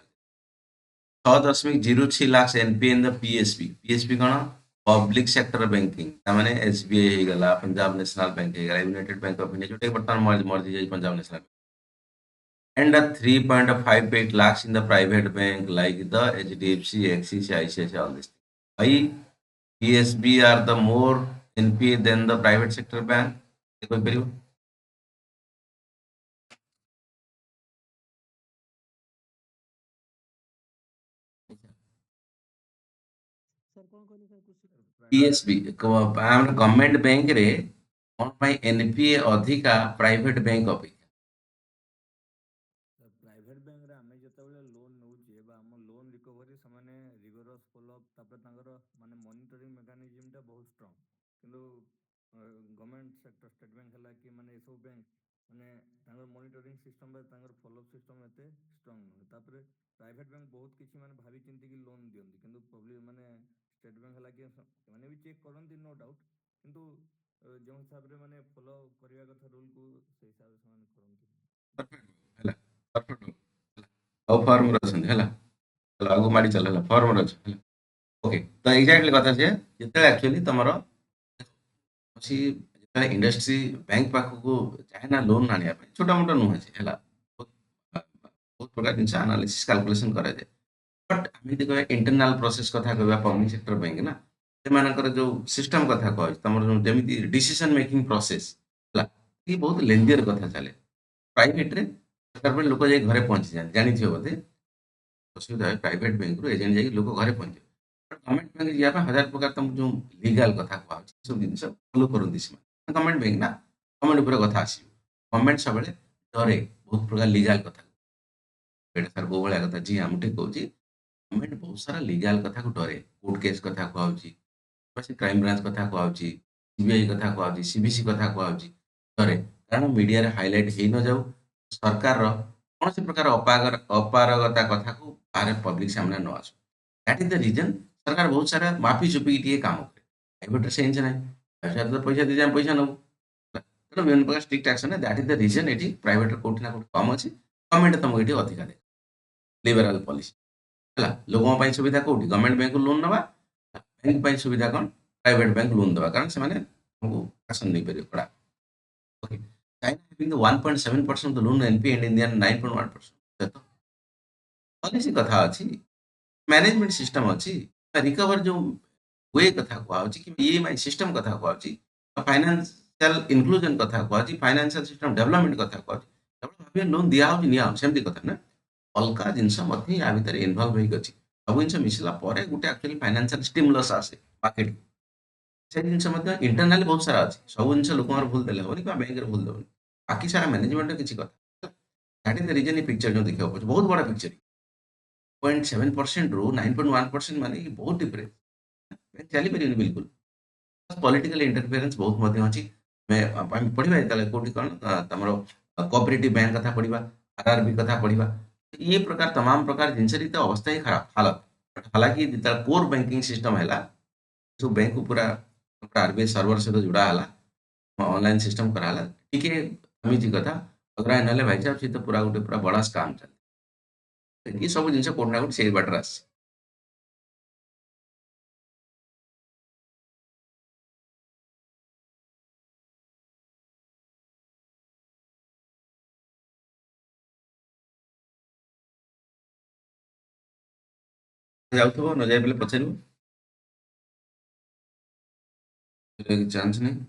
6.06 lakh NPA in the PSB PSB कौन पब्लिक सेक्टर बैंकिंग तामाने एसबीआई हो गला पंजाब नेशनल बैंक हो गला यूनाइटेड बैंक ऑफ इंडिया जोटे वर्तमान मर्ज जाई Punjab National and 3.58 lakhs in the private bank like the HDFC, Axis, ICICI, all this. Why PSB are the more NPA than the private sector bank? कोई परिवार
sir कौन कहले sir कुछ
PSB government bank रे कौन पाई NPA अधिका private bank अपेक्षा
private bank रे आमे जतबेले लोन नउचे बा हम लोन रिकवरी समाने रिगोरस फॉलो अप तापर तांगर माने मॉनिटरिंग मेकानिज्म टा बहुत स्ट्रांग किंतु गवर्नमेंट सेक्टर स्टेट बैंक हला कि माने सब बैंक माने तांगर मॉनिटरिंग सिस्टम बा तांगर फॉलो अप सिस्टम एते स्ट्रांग न तापर प्राइवेट बैंक बहुत किछि माने भाबी चिंती कि लोन दियंती किंतु पब्लिक माने स्टेट बैंक हला कि माने भी चेक करंती नो डाउट किंतु जो हिसाब रे माने फॉलो करिया कथा रूल को से हिसाब से माने करंती
ହେଲା perfect ଆଉ ଫର୍ମରେ ଅଛନ୍ତି ହେଲା ହେଲା ଆଗକୁ ମାଡ଼ି ଚାଲ ହେଲା ଫର୍ମରେ ଅଛ ହେଲା ଓକେ ତ ଏକ୍ଜାକ୍ଟଲି କଥା ସେ ଯେତେବେଳେ ଆକ୍ଚୁଆଲି ତମର ଅଛି ଯେତେବେଳେ ଇଣ୍ଡଷ୍ଟ୍ରି ବ୍ୟାଙ୍କ ପାଖକୁ ଯାଏ ନା ଲୋନ୍ ଆଣିବା ପାଇଁ ଛୋଟ ମୋଟ ନୁହେଁ ସେ ହେଲା ବହୁତ ପ୍ରକାର ଜିନିଷ ଆନାଲିସିସ୍ କାଲକୁଲେସନ୍ କରାଯାଏ ବଟ୍ ଆମେ ଯଦି କହିବା ଇଣ୍ଟରନାଲ ପ୍ରୋସେସ୍ କଥା କହିବା ପବ୍ଲିକ ସେକ୍ଟର ବ୍ୟାଙ୍କ ନା ସେମାନଙ୍କର ଯୋଉ ସିଷ୍ଟମ କଥା କହୁଛି ତମର ଯେମିତି ଡିସିସନ ମେକିଂ ପ୍ରୋସେସ୍ ହେଲା ଇଏ ବହୁତ ଲେନ୍ଦିୟର କଥା ଚାଲେ ପ୍ରାଇଭେଟରେ ଦରକାର ପଡ଼ିଲେ ଲୋକ ଯାଇ ଘରେ ପହଞ୍ଚି ଯାଆନ୍ତି ଜାଣିଥିବ ବୋଧେ ଅସୁବିଧା ହୁଏ ପ୍ରାଇଭେଟ ବ୍ୟାଙ୍କରୁ ଏଜେଣ୍ଟ ଯାଇକି ଲୋକ ଘରେ ପହଞ୍ଚିବ ଗଭର୍ଣ୍ଣମେଣ୍ଟ ବ୍ୟାଙ୍କ ଯିବା ପାଇଁ ହଜାର ପ୍ରକାର ତମକୁ ଯୋଉ ଲିଗାଲ କଥା କୁହାହଉଛି ସବୁ ଜିନିଷ ଫଲୋ କରନ୍ତି ସେମାନେ ଗଭର୍ଣ୍ଣମେଣ୍ଟ ବ୍ୟାଙ୍କ ନା ଗଭର୍ଣ୍ଣମେଣ୍ଟ ଉପରେ କଥା ଆସିବ ଗଭର୍ଣ୍ଣମେଣ୍ଟ ସବୁବେଳେ ଡରେ ବହୁତ ପ୍ରକାର ଲିଗାଲ କଥା ଏଇଟା ସାର୍ କୋଉ ଭଳିଆ କଥା ଜି ମୁଁ ଠିକ କହୁଛି ଗଭର୍ଣ୍ଣମେଣ୍ଟ ବହୁତ ସାରା ଲିଗାଲ କଥାକୁ ଡରେ କୋର୍ଟ କେସ୍ କଥା କୁହାହଉଛି କ୍ରାଇମ ବ୍ରାଞ୍ଚ କଥା କୁହାହଉଛି ସିବିଆଇ କଥା କୁହାହଉଛି ସିବିସି କଥା କୁହାହଉଛି ଡରେ କାରଣ ମିଡିଆରେ ହାଇଲାଇଟ୍ ହେଇ ନ ଯାଉ ସରକାରର କୌଣସି ପ୍ରକାର ଅପାରଗତା କଥାକୁ ବାହାରେ ପବ୍ଲିକ ସାମ୍ନାରେ ନ ଆସୁ ଦ୍ୟାଟ୍ ଇଜ ଦ ରିଜନ ସରକାର ବହୁତ ସାରା ମାପି ଚୁପିକି ଟିକେ କାମ କରେ ପ୍ରାଇଭେଟରେ ସେ ଜିନିଷ ନାହିଁ ପ୍ରାଇଭେଟରେ ତ ପଇସା ଦେଇକି ଆମେ ପଇସା ନେବୁ ତେଣୁ ବିଭିନ୍ନ ପ୍ରକାର strict action that is the reason ଏଠି ପ୍ରାଇଭେଟରେ କୋଉଠି ନା କୋଉଠି କମ୍ ଅଛି ଗଭର୍ଣ୍ଣମେଣ୍ଟ ତମକୁ ଏଠି ଅଧିକା ଦେବେ ଲିବରାଲ ପଲିସି ହେଲା ଲୋକଙ୍କ ପାଇଁ ସୁବିଧା କୋଉଠି ଗଭର୍ଣ୍ଣମେଣ୍ଟ ବ୍ୟାଙ୍କରୁ ଲୋନ୍ ନେବା ବ୍ୟାଙ୍କ ପାଇଁ ସୁବିଧା କ'ଣ ପ୍ରାଇଭେଟ ବ୍ୟାଙ୍କ ଲୋନ୍ ଦେବା କାରଣ ସେମାନେ ତମକୁ ଆକ୍ସନ ନେଇପାରିବେ କଡ଼ା okay China having the 1.7% of the loan NPA and India 9.1%. Policy कथा अछि मैनेजमेंट सिस्टम अछि रिकवर जो वे कथा कुआउछि कि ईएमआई सिस्टम कथा कुआउछि फाइनेंशियल इनक्लूजन कथा कुआउछि फाइनेंशियल सिस्टम डेवलपमेंट कथा कुआउछि केवल भाबे लोन दिया हो निया सेमती कथा ना अलका जिंस मध्ये या भीतर इन्वॉल्व होई गछि सब जिंस मिसला परे गुटे एक्चुअली फाइनेंशियल स्टिमुलस आसे मार्केट से जिंस मध्ये इंटरनली बहुत सारा अछि सब जिंस लोकमर भूल देले होनी कि बैंक रे भूल देबनी बाकी सारा मैनेजमेंट किछि कथा दैट इज द रीजन ई पिक्चर जो देखियो बहुत बड़ा पिक्चर 0.7% ରୁ 9.1% ମାନେ କି ବହୁତ ଡିଫରେନ୍ସ ଚାଲିପାରିବନି ବିଲକୁଲ ପଲିଟିକାଲ ଇଣ୍ଟରଫିୟରେନ୍ସ ବହୁତ ମଧ୍ୟ ଅଛି ଆମେ ପଢିବା ଯେତେବେଳେ କୋଉଠି କ'ଣ ତମର କୋଅପରେଟିଭ ବ୍ୟାଙ୍କ କଥା ପଢିବା ଆରଆରବି କଥା ପଢିବା ये प्रकार तमाम प्रकार जिनसे तो अवस्था ही खराब हालत हालांकि जितना कोर बैंकिंग सिस्टम है ସବୁ ବ୍ୟାଙ୍କକୁ ପୁରା ଆରବିଆଇ ସର୍ଭର ସହିତ ଯୋଡ଼ା ହେଲା, ଅନଲାଇନ୍ ସିଷ୍ଟମ କରାହେଲା। ଟିକେ ଏମିତି କଥା ଅଗ୍ରହ ନହେଲେ ଭାଇସାବ ସେ ତ ପୁରା ଗୋଟେ ପୁରା ବଡ଼ ସ୍କାମ୍ ଚାଲେ। ଏ ସବୁ ଜିନିଷ କୋଉଠି ନା କୋଉଠି ସେଇ ବାଟରେ ଆସିଛି। ଯାଉଥିବ ନ ଯାଇ ପାରିଲେ ପଚାରିବ, କିଛି ଚାନ୍ସ ନାହିଁ।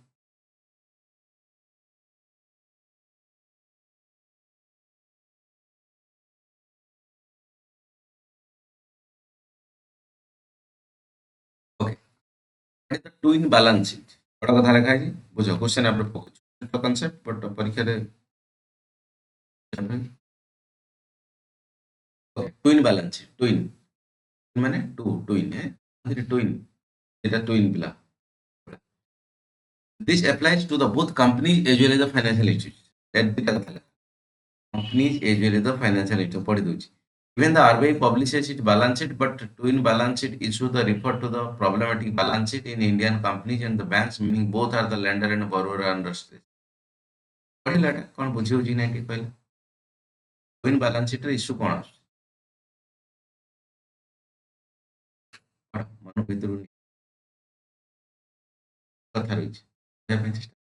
ଓକେ, ଟୁଇନ୍ ବାଲାନ୍ସ ସିଟ୍ ବଡ଼ କଥା ଲେଖା ହେଇଛି, ବୁଝ କ୍ୱେଶ୍ଚନ આપણે ପକଉଛୁ କନସେପ୍ଟ ବଟ୍ ପରୀକ୍ଷାରେ ଟୁଇନ୍ ବାଲାନ୍ସ ସିଟ୍, ଟୁଇନ୍ ମାନେ ଟୁଇନ୍ ଟୁଇନ୍ এটা twin পিলা। This applies to the both companies as well as the financial institutions. That the কথা companies as well as the financial institutions ପଢି ଦଉଛି। Even the RBI publishes its balance sheet, but twin balance sheet issue the refer to the problematic balance sheet in Indian companies and the banks, meaning both are the lender and borrower under stress. ପଢିଲା ଟା କଣ ବୁଝି ହଉଛି ନା ଟିକେ କହିଲେ? twin balance sheet ର issue କଣ ଆସୁଛି? ମନ ଭିତରୁ କଥା ରହିଛି। ବୁଝିବା ପାଇଁ ଚେଷ୍ଟା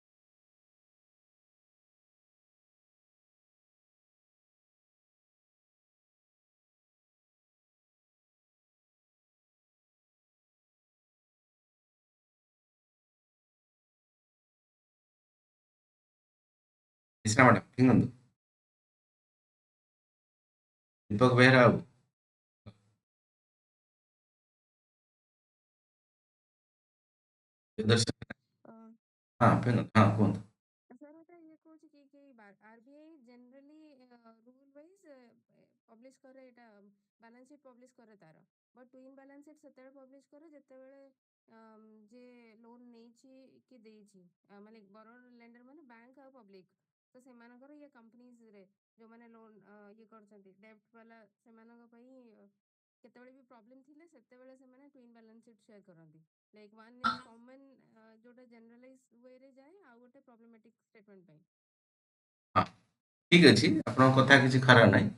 ମିଶ୍ରା ମ୍ୟାଡାମ ଫିଙ୍ଗନ୍ତୁ, ଦୀପକ ବେହେରା ବାବୁ ସୁଦର୍ଶନ ହଁ ଫିଙ୍ଗନ୍ତୁ, ହଁ କୁହନ୍ତୁ।
सर एटा ये कहूँ कि RBI generally rule wise publish करे एटा बैलेंस शीट पब्लिश करे तार बट ट्विन बैलेंस शीट सेते पब्लिश करे जेते जे लोन नेछि कि देछि माने बरोर लेंडर माने बैंक आ पब्लिक तो से मानकर ये कंपनीज रे जो माने लोन ये करछंती डेब्ट वाला से मानक पई केतेबेले भी प्रॉब्लम थिले सेतेबेले से माने ट्विन बैलेंस शीट शेयर करंती लाइक वन इज कॉमन जोटा जनरलाइज वे रे जाए आ गोटे प्रॉब्लमेटिक स्टेटमेंट पई।
ହଁ ଠିକ ଅଛି, ଆପଣଙ୍କ କଥା କିଛି ଖରାପ ନାହିଁ।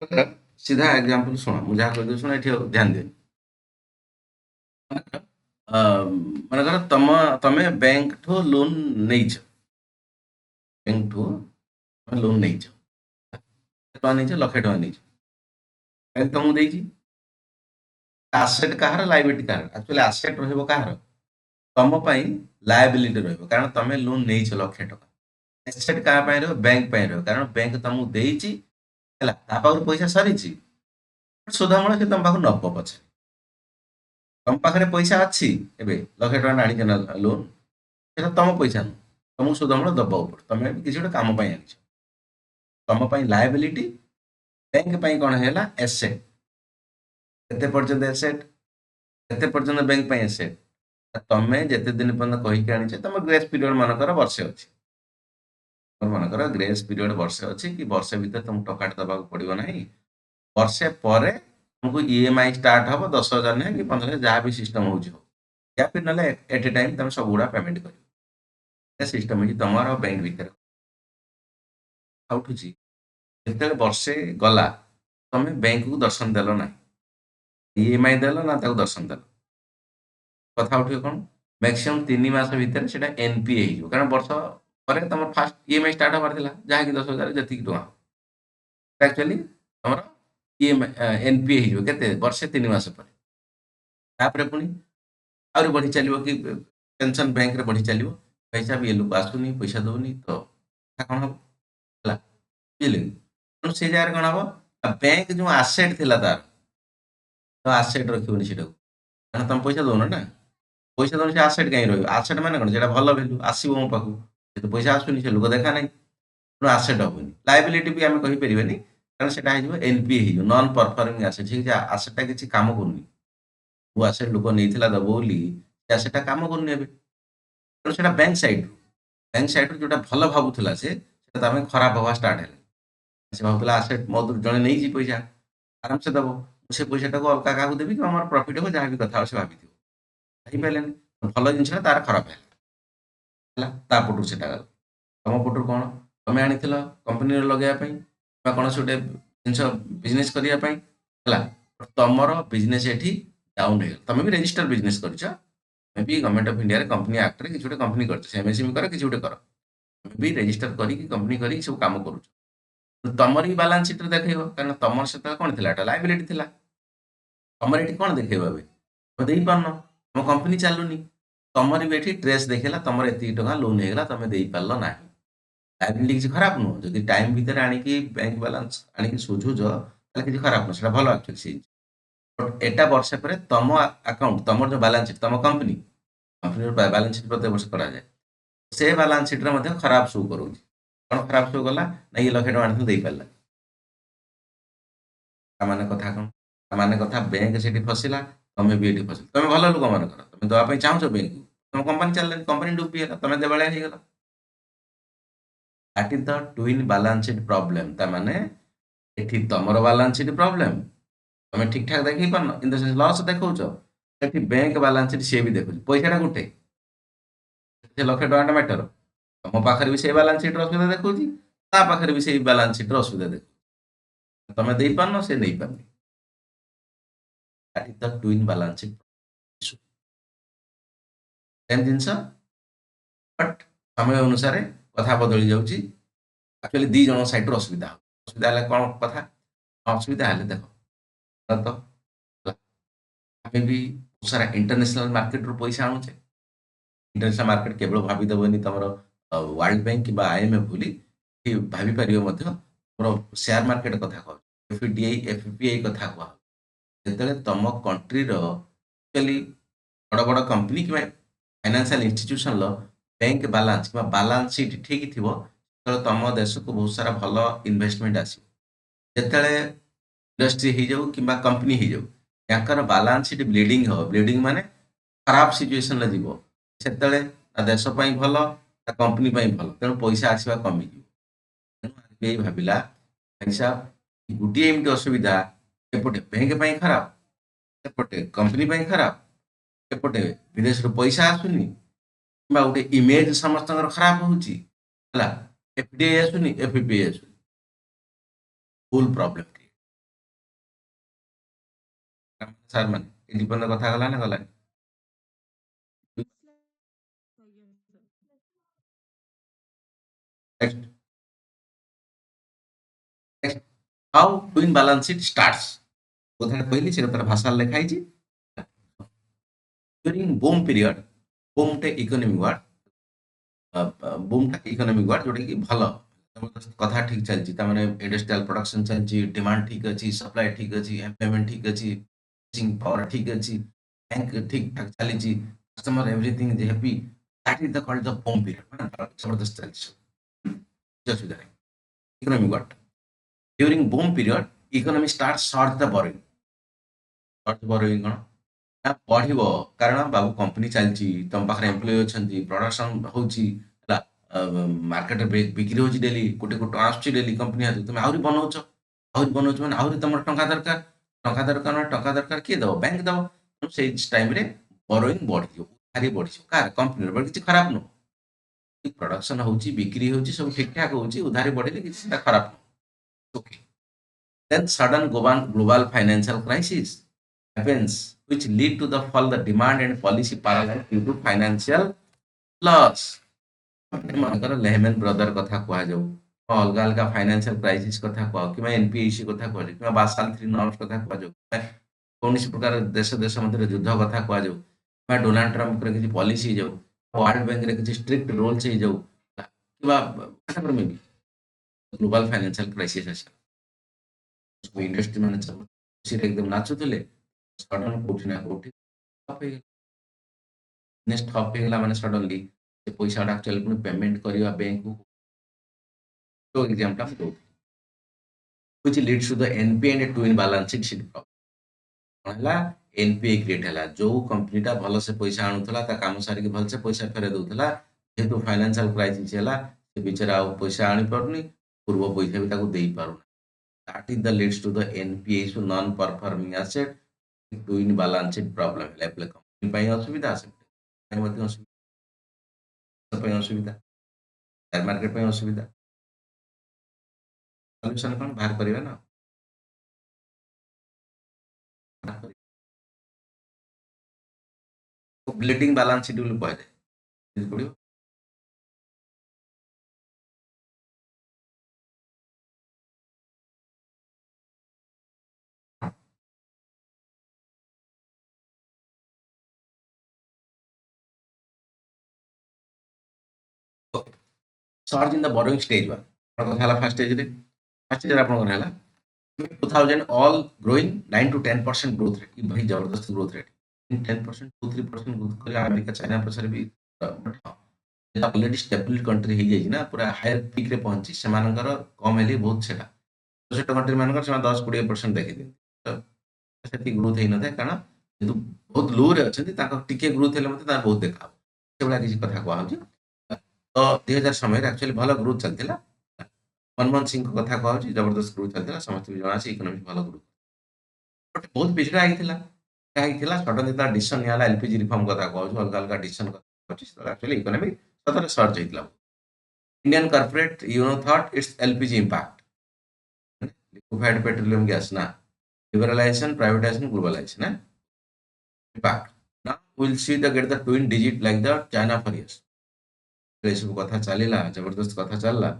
ଦେଖ, ସିଧା ଏକ୍ଜାମ୍ପଲ ଶୁଣ, ମୁଁ ଯାହା କହିଦେବି ଶୁଣ, ଏଠି ଧ୍ୟାନ ଦିଅ। ମନେକର ତମେ ବ୍ୟାଙ୍କଠୁ ଲୋନ୍ ନେଇଛ, ବ୍ୟାଙ୍କଠୁ ଲୋନ୍ ନେଇଛ, କେତେ ଟଙ୍କା ନେଇଛ? 1,00,000 ଟଙ୍କା ନେଇଛ। ବ୍ୟାଙ୍କ ତମକୁ ଦେଇଛି, ଆସେଟ୍ କାହାର, ଲାଇବିଲିଟି କାହାର? ଆକ୍ଚୁଆଲି ଆସେଟ୍ ରହିବ କାହାର? ତମ ପାଇଁ ଲାୟବିଲିଟି ରହିବ, କାରଣ ତମେ ଲୋନ୍ ନେଇଛ 1,00,000 ଟଙ୍କା। ଏସେଟ୍ କାହା ପାଇଁ ରହିବ? ବ୍ୟାଙ୍କ ପାଇଁ ରହିବ, କାରଣ ବ୍ୟାଙ୍କ ତମକୁ ଦେଇଛି, ହେଲା, ତା ପାଖରୁ ପଇସା ସରିଛି, ସୁଧମୂଳ ସେ ତମ ପାଖରୁ ନବ ପଛେ। ତମ ପାଖରେ ପଇସା ଅଛି, ଏବେ 1,00,000 ଟଙ୍କା ଆଣିଛ ନା ଲୋନ୍, ସେଟା ତମ ପଇସା ନୁହଁ, ତମକୁ ସୁଧମୂଳ ଦବାକୁ ପଡେ, ତମେ କିଛି ଗୋଟେ କାମ ପାଇଁ ଆଣିଛ। ତମ ପାଇଁ ଲାୟବିଲିଟି, ବ୍ୟାଙ୍କ ପାଇଁ କଣ ହେଲା? ଏସେଟ୍। କେତେ ପର୍ଯ୍ୟନ୍ତ ଏସେଟ୍, କେତେ ପର୍ଯ୍ୟନ୍ତ ବ୍ୟାଙ୍କ ପାଇଁ ଏସେଟ୍? ତମେ ଯେତେ ଦିନ ପର୍ଯ୍ୟନ୍ତ କହିକି ଆଣିଛ, ତମ ଗ୍ରେସ୍ ପିରିୟଡ ମାନଙ୍କର ବର୍ଷେ ଅଛି, ମନେକର ଗ୍ରେସ୍ ପିରିୟଡ ବର୍ଷେ ଅଛି, କି ବର୍ଷେ ଭିତରେ ତମକୁ ଟଙ୍କାଟେ ଦବାକୁ ପଡିବ ନାହିଁ, ବର୍ଷେ ପରେ ତୁମକୁ ଇଏମଆଇ ଷ୍ଟାର୍ଟ ହବ, 10,000 ନାହିଁ କି 15,000 ଯାହା ବି ସିଷ୍ଟମ ହଉଛି ହଉ, या फिर ନହେଲେ ଏଟ୍ ଏ ଟାଇମ୍ ତମେ ସବୁଗୁଡା ପେମେଣ୍ଟ କରିବ। ସିଷ୍ଟମ ହେଇଛି ତମର ବ୍ୟାଙ୍କ ଭିତରେ। ଉଠୁଛି, ଯେତେବେଳେ ବର୍ଷେ ଗଲା ତମେ ବ୍ୟାଙ୍କକୁ ଦର୍ଶନ ଦେଲ ନାହିଁ, ଇଏମଆଇ ଦେଲ ନା ତାକୁ ଦର୍ଶନ ଦେଲ, କଥା ଉଠିବ କଣ? ମ୍ୟାକ୍ସିମମ୍ 3 ମାସ ଭିତରେ ସେଟା ଏନପିଏ ହେଇଯିବ, କାରଣ ବର୍ଷ ପରେ ତମର ଫାଷ୍ଟ ଇଏମଆଇ ଷ୍ଟାର୍ଟ ହବାର ଥିଲା, ଯାହାକି 10,000 ଯେତିକି ଟଙ୍କା, ଆକ୍ଚୁଆଲି ତମର ଇଏମଆଇ ଏନପିଏ ହେଇଯିବ କେତେ? ବର୍ଷେ 3 ମାସ ପରେ। ତାପରେ ପୁଣି ଆହୁରି ବଢି ଚାଲିବ, କି ପେନସନ ବ୍ୟାଙ୍କରେ ବଢି ଚାଲିବ, ପଇସା ବି ଏ ଲୋକ ଆସୁନି, ପଇସା ଦଉନି, ତ କଣ ହବ? ହେଲା, ବୁଝିଲେ କି? ତେଣୁ ସେଇ ଜାଗାରେ କଣ ହବ? ବ୍ୟାଙ୍କ ଯୋଉ ଆସେଟ୍ ଥିଲା ତାର, ତ ଆସେଟ୍ ରଖିବନି ସେଟାକୁ, କାରଣ ତମେ ପଇସା ଦଉନ ନା, ପଇସା ଦଉନି, ସେ ଆସେଟ୍ କାହିଁ ରହିବ? ଆସେଟ୍ ମାନେ କଣ? ଯେଟା ଭଲ ଭ୍ୟାଲୁ ଆସିବ ମୋ ପାଖକୁ, ଯେତେ ପଇସା ଆସୁନି, ସେ ଲୋକ ଦେଖା ନାହିଁ, ତେଣୁ ଆସେଟ୍ ହବନି। ଲାୟବିଲିଟି ବି ଆମେ କହିପାରିବାନି, କାରଣ ସେଟା ହେଇଯିବ ଏନପିଏ ହେଇଯିବ, ନନ୍ ପରଫର୍ମିଂ ଆସେଟ୍। ସେ ଆସେଟ୍ଟା କିଛି କାମ କରୁନି, वो आसेट लोक नहीं दब बोली आसेटा काम करनी ଏବେ, ତେଣୁ ସେଟା ବ୍ୟାଙ୍କ ସାଇଡରୁ ଯୋଉଟା ଭଲ ଭାବୁଥିଲା, ସେ ସେଟା ତା ପାଇଁ ଖରାପ ହବା ଷ୍ଟାର୍ଟ ହେଲା। ସେ ଭାବୁଥିଲା ଆସେଟ୍ ମୋ ଜଣେ ନେଇଛି ପଇସା, आराम से दबो से पैसा टाक अलग क्या देवी कि आम प्रॉफिट हो जहाँ भी कथा से भाभी पारे भल जिन तार खराब है तापटू से तुम पटू कौन तुम आनी कंपनी लगे कौन से गोटे जिन बिजनेस करने तुमर बिजनेस ये डाउन हो तुम भी रेजिस्टर बिजनेस कर भी government of India company act रे किसी गोटे कंपनी कर एमएसएमई कर किसी गोटे कर तुम भी रेजिस्टर करके कंपनी कर सब काम कर तुमर भी बालांस शीट देखो कारण तुम से कौन थी लाइबिलिटी थी तुम ये कौन देखे तुम दे पारन तुम कंपनी चलुनी तुमर भी ये ट्रेस देखला तुम ये टका लोन होगा तुम दे पार ना लाइबिलिटी किसी खराब नुह जब टाइम भितर आणिकी बैंक बालांस आणिकी सुझुज किसी खराब नुह से भल एक्चुअली बट एटा वर्ष पर तुम अकाउंट तुम जो बालांस शीट तुम कंपनी कंपनी बालांस शीट प्रत्येक वर्ष कराए से बालांस शीट रे खराब शो करो कौन खराब शो कला ना ये लक्षे टका दे पारा माने कथा कौन माने कथा बैंक से फसला तुम भी ये फस तुम भल लोक मान तुम दवाई चाहो बैंक तुम कंपनी चल कंपनी डूबीगला तुम देवाया हो that is the twin balance sheet problem तामाने एठी तमर बैलेंस शीट प्रॉब्लम तुम ठीक ठाक देख पारन इन द सेंस लॉस देखौछ एठी बैंक बैलेंस शीट से भी देखौछ पैसाटा गुटे से लक्ष टका मैटर तुम पाखरे भी से बैलेंस शीट असुविधा देखौछ ता पाखरे भी से बैलेंस शीट असुविधा देखौछ तुम दे पारन से नहीं पारन that is the twin balance sheet issue same jeans but समय अनुसार कथा बदली जाऊँगी एक्चुअली दी जन सैड असुविधा असुविधा है कौन कथा असुविधा है देख तो आम भी बहुत सारा इंटरनेशनल मार्केट रू पैसा आणुचे इंटरनेशनल मार्केट केवल भावीदेवनी तुम वर्ल्ड बैंक कि आईएमएफ बोली भाभी पार तुम शेयर मार्केट कथा कह एफपीआई कथा कह जो तुम कंट्रीर एक्चुअली बड़ बड़ कंपनी कि फाइनेंशियल इंस्टीट्यूशन बैंक बालांस कि बालांस शीट ठीक थी तुम देश को बहुत सारा भल इन्वेस्टमेंट आसो इंडस्ट्री हो जाऊ कि कंपनी हो जाऊ या बालांस शीट ब्लीडिंग हो ब्लीडिंग माने खराब सिचुएसन जीव से देश भल कंपनी भल तेणु पैसा आसवा कमी तेणु भाविला पैसा गोटे एमती असुविधा एपटे बैंक खराब सेपटे कंपनी खराब एपटे विदेश पैसा आसुनी गोटे इमेज समस्त खराब होची एफडीआई आसुनी एफपीआई आसुनी फुल प्रॉब्लम सर मान ये कथा गला ना गला next how twin balance sheet starts कथा कहली से तार भाषा लिखाई ड्यूरिंग बूम पीरियड बूम टे इकोनॉमिक वर्ड बूम टा इकोनॉमिक वर्ड जोटा कि भल कथा ठीक चलती माने इंडस्ट्रियल प्रोडक्शन चलती डिमांड ठीक अच्छी सप्लाई ठीक अच्छी एम्प्लॉयमेंट ठीक अच्छी पावर ठीक अच्छी बैंक ठीक ठाक चली customer everything is happy that is the called the boom period जबरदस्त चलती असुविधा नहीं economic word during boom period economy start short the borrowing कौन बढ़ कारण बाबू कंपनी चलती तुम पाखे एम्प्लॉय अच्छा प्रोडक्शन हो मार्केट बिक्री हो डेली कोटी कोटी आसुची डेली कंपनी हाथ तुम आहरी बनाऊच मैंने आहरी तुम टका दरकार किए दब बैंक दब से टाइम बोरोइंग बढ़ी उधारी बढ़ी कार कंपनी किसी खराब नुह प्रोडक्शन हो बिक्री हो सब ठीक ठाक हो उधारी बढ़े किसी खराब नुह okay then sudden global financial crisis happens which lead to the fall the demand and policy paralysis due to financial loss मनकर लेहमैन ब्रदर कथा कह जाऊ अलग अलग फाइनेंशियल क्राइसिस कथा कह कि एनपीएसी कथा कह कि बासाल 3 नॉर्म्स कथा कह जाऊ कौन प्रकार देश देश मध्य युद्ध कथा कह जाऊ डोनाल्ड ट्रम्प किसी पॉलिसी जाऊ वर्ल्ड बैंक रे किसी स्ट्रिक्ट रूल्स हो जाऊ कि ग्लोबल फाइनेंशियल क्राइसिस आस इंडस्ट्री मैंने एकदम नाचुले सडन कोठी ना कोठी नेक्स्ट ठप हो गला माने सडनली से पैसा एक्चुअली पुनी पेमेंट करवा बैंक को तो एग्जांपल हम दो which leads to the NPA and twin balance sheet problem हला एनपीए क्रिएट हला जो कंपनी टा भल से पैसा आणुथला ता काम सारी के भल से पैसा फेरे दोथला जेतु फाइनेंशियल क्राइसिस हला से बेचारा पैसा आनी परनी पूर्व पैसा भी ताको देई पारुना that is the leads to the NPA issue, non performing asset, twin balance sheet problem ହେଲା ଏପଲେ company ପାଇଁ ଅସୁବିଧା ସେମିତି ପାଇଁ ମଧ୍ୟ ଅସୁବିଧା ପାଇଁ ଅସୁବିଧା ସେୟାର ମାର୍କେଟ ପାଇଁ ଅସୁବିଧା ସଲ୍ୟୁସନ କ'ଣ ବାହାର କରିବା ନା ବ୍ଲିଡିଂ ବାଲାନ୍ସ ସିଟ୍ ବୋଲି କୁହାଯାଏ ପଡ଼ିବ surge in the borrowing stage one କଥା ହେଲା ଫାର୍ଷ୍ଟ ଷ୍ଟେଜରେ ଆପଣଙ୍କର ହେଲା 2000 all growing 9 to 10% growth rate ये भाई जबरदस्त ग्रोथ रेट 10% 2-3% ग्रोथ करे अमेरिका चाइना पछरे भी ऑलरेडी स्टेबल कंट्री हे जाई ना पूरा हायर पीक रे पहुंची सेमानकर कम हेली बहुत सेटा छोट कंट्री मानकर सेमा 10-20% देखि दिन सेति ग्रोथ हे न थाए कारण जेतु बहुत लो रे अछंती ताका टिके ग्रोथ हेले मते ता बहुत देखा सेबला किसी कथा कहौ छी तो 2000 समय एक्चुअली भल ग्रोथ चलतिला मनमोहन सिंह को कथा कहौ छी जबरदस्त ग्रोथ चलतिला समस्त भी जଣା छी इकोनॉमिक भल ग्रोथ बट बहुत पिछड़ा आइथिला सडन जेता डिसीजन नियाला एलपीजी रिफॉर्म कथा कहौ छी अलग अलग डिसीजन कहौ छी तो एक्चुअली इकोनॉमिक सतरे सर्च हेतिला Indian corporate you know thought it's LPG impact liquefied petroleum gas ना liberalisation privatisation globalisation impact. Now we'll see the get the twin digit like the China for years. सब कथा चलला जबरदस्त कथा चलला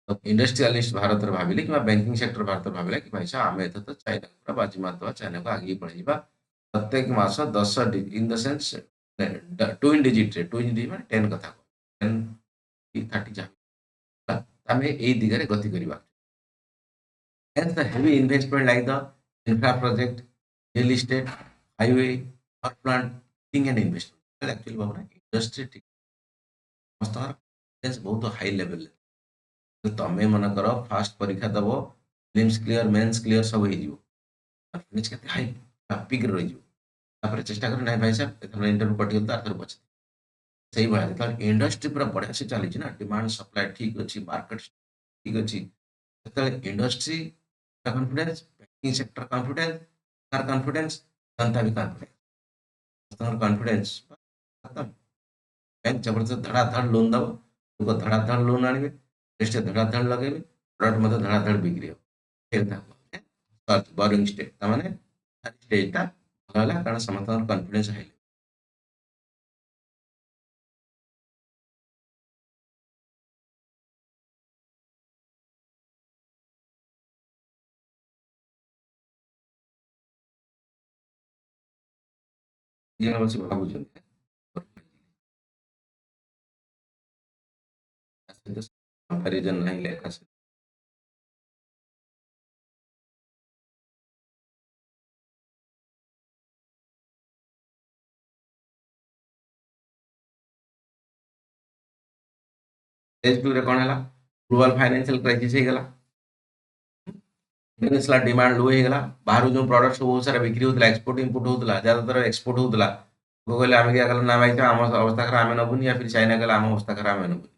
तो इंडस्ट्रियलिस्ट भारत रे भाबिले कि बैंकिंग सेक्टर भारत रे भाबिले कि भाई साहब आमे तो चाइना पूरा बाजी मारदवा चाइना को आगे पढ़ीबा प्रत्येक मास 10 इन द सेंस twin digit रे twin digit माने 10 कथा 10 30 जा आमे एई दिगरे गति करिबा hence the heavy investment like the infra project real estate highway or planting and investment actually भावना इंडस्ट्री समस्त बहुत हाई लेवल तमें मन कर फास्ट परीक्षा दब प्रिलिम्स क्लियर मेंस क्लियर सब हो कॉन्फिडेंस केते हाई पिक रही तापर चेष्टा कर ना भाई साहब एथर इंटरव्यू कटिगल तार बच सही भाई जेत इंडस्ट्री पूरा बढ़िया से चली ना डिमांड सप्लाई ठीक अच्छी मार्केट ठीक अच्छी industry confidence banking sector confidence तार कॉन्फिडेंस जनता भी कॉन्फिडेंस कॉन्फिडेंस बैंक जबरदस्त धड़ाधड़ लोन दब लोक धड़ाधड़ लोन आने टेस्ट धड़ाधड़ लगे प्रडक्ट मत धड़ाधड़ बिक्री हो बोरिंग स्टेज ताने स्टेजटा भल है कारण समस्त कॉन्फिडेंस हाई भावुं कंपैरिजन नहीं लेखा से स्टेज 2 रे कोन हला ग्लोबल फाइनेंशियल क्राइसिस हे गला इंटरनेशनल डिमांड लो हे गला बाहर जो प्रोडक्ट्स बहुत सारा बिक्री होतला एक्सपोर्ट इंपोर्ट होतला ज्यादातर एक्सपोर्ट होतला को कहले आमे क्या कहला ना भाई हम अवस्था खराब आमे नबुनी या फिर चाइना कहला हम अवस्था खराब आमे नबुनी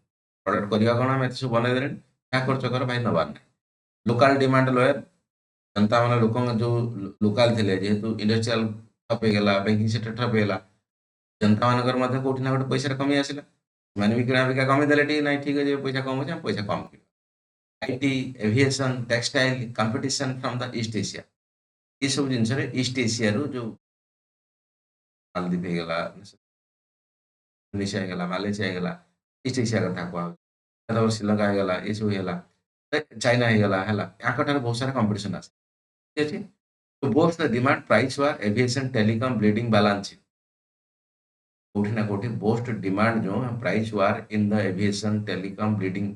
प्रोडक्ट करवा कोन हम एते सब बने देले क्या खर्च कर भाई नबार लोकल डिमांड लो जनता माने लोक जो लोकल थे जेहेतु इंडस्ट्रियल ठप हे गला बैंकिंग सेक्टर ठप हे गला जनता मानकर मध्य कोठी ना गोटे पैसा कमी आसिला माने भी किना बिका कमी देले ठीक नहीं ठीक है पैसा कम हो पैसा कम IT aviation textile competition from the East Asia ये सब जिनस ईस्ट एशिया रो जो मालदीप हे गला इंडोनेशिया हे गला मालयेशिया हे गला ईस्ट एशिया कथा कहवा श्रीलंका हे गला ये सब हे गला चाइना हे गला हैला याकटार बहुत सारा कंपटीशन आसे ठीक अछि तो both the demand price war aviation telecom bleeding balance कोठी ना कोठी बोस्ट डिमांड जो price war in the aviation telecom bleeding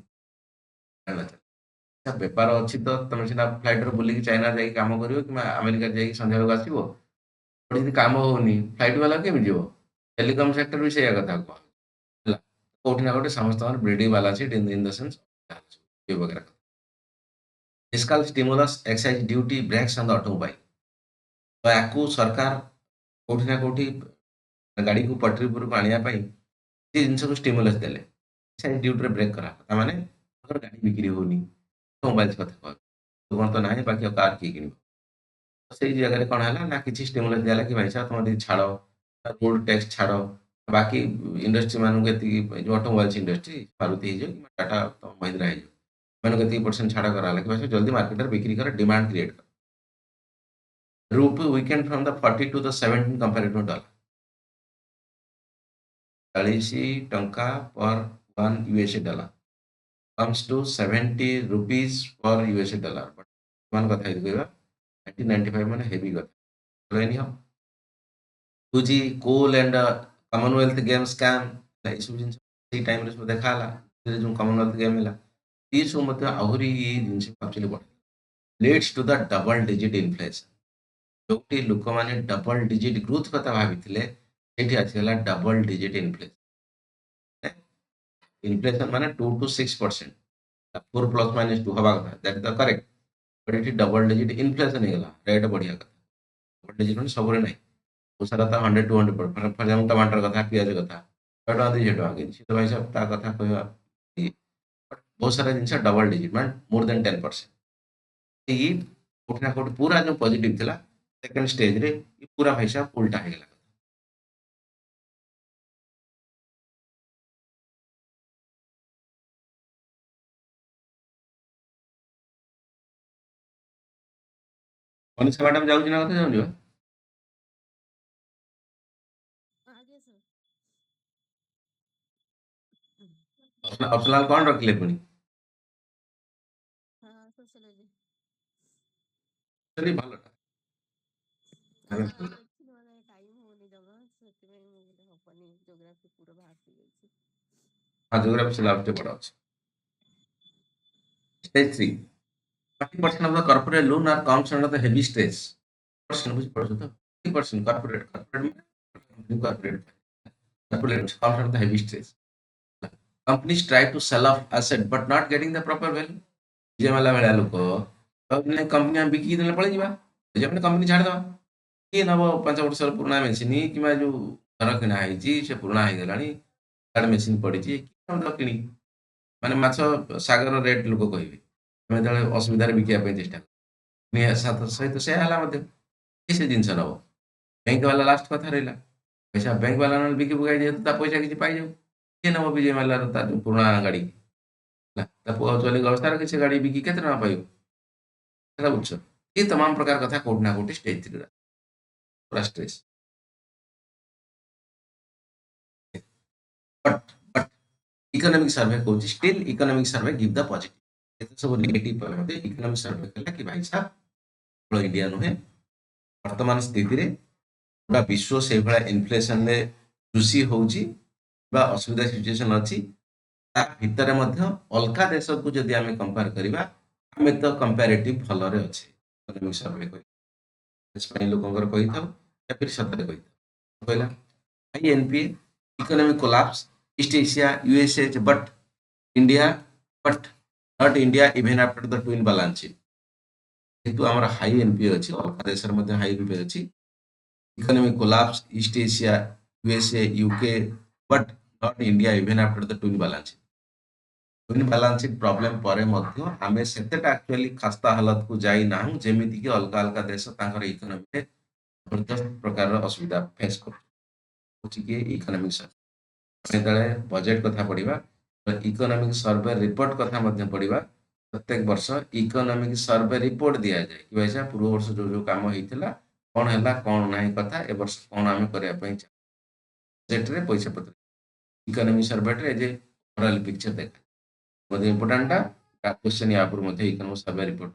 बेपार अच्छी तो तुम सीना फ्लाइट बुलिक चाइना जाकि कम कर अमेरिका जाकि संध्या बेलू आसो यदि कम होनी फ्लाइट वाला केमी जीव टेलीकॉम सेक्टर भी से कथा कह कौटी ना कौटे समस्त ब्लीडिंग वाला इन द सेंस वगैरह fiscal stimulus excise duty breaks on the automobile तो या सरकार कौटी ना कौटी गाड़ी को पटरी उपरको आने जिनस को स्टिमुलस देले एक्साइज ड्यूटी ब्रेक करा माने गाड़ी बिक्री होनी मोबाइल कथा कह लोगों तो नहीं बाकी और कार किए किଣିବ तो ସେଇ ଜାଗାରେ କ'ଣ ହେଲା ନା କିଛି ଷ୍ଟିମୁଲାସ୍ ଦିଆହେଲା କି ଭାଇ ସାହେବ ତମେ ଯଦି ଛାଡ଼ ରୋଡ୍ ଟ୍ୟାକ୍ସ ଛାଡ଼ ବାକି ଇଣ୍ଡଷ୍ଟ୍ରି ମାନଙ୍କୁ ଏତିକି ଯୋଉ ଅଟୋମୋବାଇଲ୍ସ ଇଣ୍ଡଷ୍ଟ୍ରି ମାରୁତି ହେଇଯାଉ କିମ୍ବା ଟାଟା ମହିନ୍ଦ୍ରା ହେଇଯାଉ ଏମାନଙ୍କୁ ଏତିକି ପରସେଣ୍ଟ ଛାଡ଼ କରାହେଲା କି ଭାଇ ସାହେବ ଜଲ୍ଦି ମାର୍କେଟରେ ବିକ୍ରି କର ଡିମାଣ୍ଡ କ୍ରିଏଟ୍ କର rupee weakened from the 40 to the 17 comparative to dollar 40 ଟଙ୍କା per 1 USA dollar comes to 70 rupees per USA dollar but ମାନ କଥା ହେଇକି କହିବା 1995 ମାନେ ହେଭି କଥା କହିନି ହଁ 2G coal and commonwealth game scam ଏସବୁ ଜିନିଷ ସେଇ ଟାଇମରେ ସବୁ ଦେଖା ହେଲା ଯୋଉ commonwealth game ହେଲା ଏ ସବୁ ମଧ୍ୟ ଆହୁରି ଏ ଜିନିଷ ଆକ୍ଚୁଆଲି ବଢେ leads to the double digit inflation ଯୋଉଠି ଲୋକମାନେ ଡବଲ ଡିଜିଟ୍ ଗ୍ରୋଥ କଥା ଭାବିଥିଲେ ସେଇଠି ଆସିଗଲା ଡବଲ ଡିଜିଟ୍ ଇନଫ୍ଲେସନ ଇନଫ୍ଲେସନ ମାନେ 2 to 6% 4 ପ୍ଲସ୍ ମାଇନସ୍ 2 ହବା କଥା that is the correct but ଏଠି ଡବଲ ଡିଜିଟ୍ ଇନଫ୍ଲେସନ ହେଇଗଲା ରେଟ୍ ବଢିଆ କଥା ଡବଲ ଡିଜିଟ୍ ମାନେ ସବୁରେ ନାହିଁ ବହୁତ ସାରା ତ 100 200 ଫର ଏକ୍ସାମ୍ପଲ ଟମାଟର କଥା ପିଆଜ କଥା 100 ଟଙ୍କା 200 ଟଙ୍କା କିଛି ତ ଭାଇ ସାହେବ ତା କଥା କହିବା ବହୁତ ସାରା ଜିନିଷ ଡବଲ ଡିଜିଟ୍ ମାନେ ମୋର ଦେନ୍ 10% ଏଇ କୋଉଠି ନା କୋଉଠି ପୁରା ଯୋଉ ପଜିଟିଭ ଥିଲା सेकंड स्टेज रे ये पूरा भाई साहब उल्टा ହେଇଗଲା ମନୀଷା ମ୍ୟାଡାମ ଯାଉଛି ନା କଥା ଯାଉନି
ଆଜ୍ଞା ସାର୍।
ଅପସନାଲ କଣ ରଖିଲେ ପୁଣି
ସୋସିଓଲୋଜି
ଚଲି ଭଲ
ଦେଖିଲି ମାନେ ଟାଇମ୍ ହଉନି ଜମା ସେଥିପାଇଁ ମୁଁ ଗୋଟେ ହବନି ଜୋଗ୍ରାଫି ପୁରା ବାହାରି ଯାଇଛି।
ହଁ ଯୋଗ୍ରାଫି ସିଲାବସ୍ ଟେ ବଡ଼ ଅଛି stage 3 40% of the corporate loan are comes under the heavy stress percent ବୁଝିପାରୁଛ ତ 50% corporate corporate comes under the heavy stress companies try to sell off asset but not getting the proper value ଯେମାଲା ଭଳିଆ ଲୋକ company ଆମେ ବିକି ଦେଲେ ପଳେଇ ଯିବା ଯେମାନେ company ଛାଡ଼ିଦେବା କିଏ ନବ 5 ବର୍ଷର ପୁରୁଣା ମେସିନ୍ କିମ୍ବା ଯୋଉ ଘର କିଣା ହେଇଛି ସେ ପୁରୁଣା ହେଇଗଲାଣି ତାର ମେସିନ୍ ପଡ଼ିଛି କିଣି ମାନେ ମାଛ ସାଗର ରେଟ୍ ଲୋକ କହିବେ ଆମେ ଯେତେବେଳେ ଅସୁବିଧାରେ ବିକିବା ପାଇଁ ଚେଷ୍ଟା ସହିତ ସେ ହେଲା ମଧ୍ୟ କିଏ ସେ ଜିନିଷ ନବ ବ୍ୟାଙ୍କ ବାଲା ଲାଷ୍ଟ କଥା ରହିଲା ପଇସା ବ୍ୟାଙ୍କ ବାଲା ନହେଲେ ବିକି ବୁକାଇ ଯେହେତୁ ତା ପଇସା କିଛି ପାଇଯାଉ କିଏ ନବ ବିଜୟ ମାଲ୍ୟାର ତା ଯୋଉ ପୁରୁଣା ଗାଡ଼ି ହେଲା ତା ପୁଅ ଚଲେଇକି ଅବସ୍ଥାରେ କିଛି ଗାଡ଼ି ବିକି କେତେ ଟଙ୍କା ପାଇବ ସେଟା ବୁଝୁଛ ये तमाम प्रकार कथा कोटी ना कोटी स्टेज 3 पूरा स्ट्रेस बट इकोनॉमिक सर्वे कहूँ still economic survey give the positive एते सब नेगेटिव पॉइंट इकोनॉमिक सर्वे कहला कि भाई साहब केवल इंडिया नुहे वर्तमान स्थिति रे पूरा विश्व से भला इन्फ्लेशन रे कृषि होउची बा असुविधा सिचुएशन अछि ता भितर मध्ये अलका देश को जदि आमे कंपेयर करिबा आमे तो कंपैरेटिव भलो रे अछि इकोनॉमिक सर्वे को लोकंकर कही था या फिर सतरे कही था कहला high NPA economic collapse east Asia USA but India but not India even after the twin balance sheet किंतु हमर हाई एनपीए अछि अलग देश रे मध्ये हाई एनपीए अछि economic collapse east Asia USA UK but not India even after the twin balance sheet twin balance sheet problem परे मध्ये हमें सेतेटा एक्चुअली खस्ता हालत को जाई नाहु जेमिति कि अलग अलग देश तांकर इकोनॉमी रे जबरदस्त प्रकार असुविधा फेस कर इकोनॉमिक सर्वे बजेट कथा पढ़ा इकोनॉमिक सर्वे रिपोर्ट कथा पढ़ा प्रत्येक वर्ष इकोनॉमिक सर्वे रिपोर्ट दि जाए कि भाई पूर्व वर्ष जो जो काम होता कौन है कौन ना कथा ए वर्ष कौन आम करने बजेट रे पैसा पत्र economic survey as overall picture देखा इम्पोर्टाट क्वेश्चन या economic survey report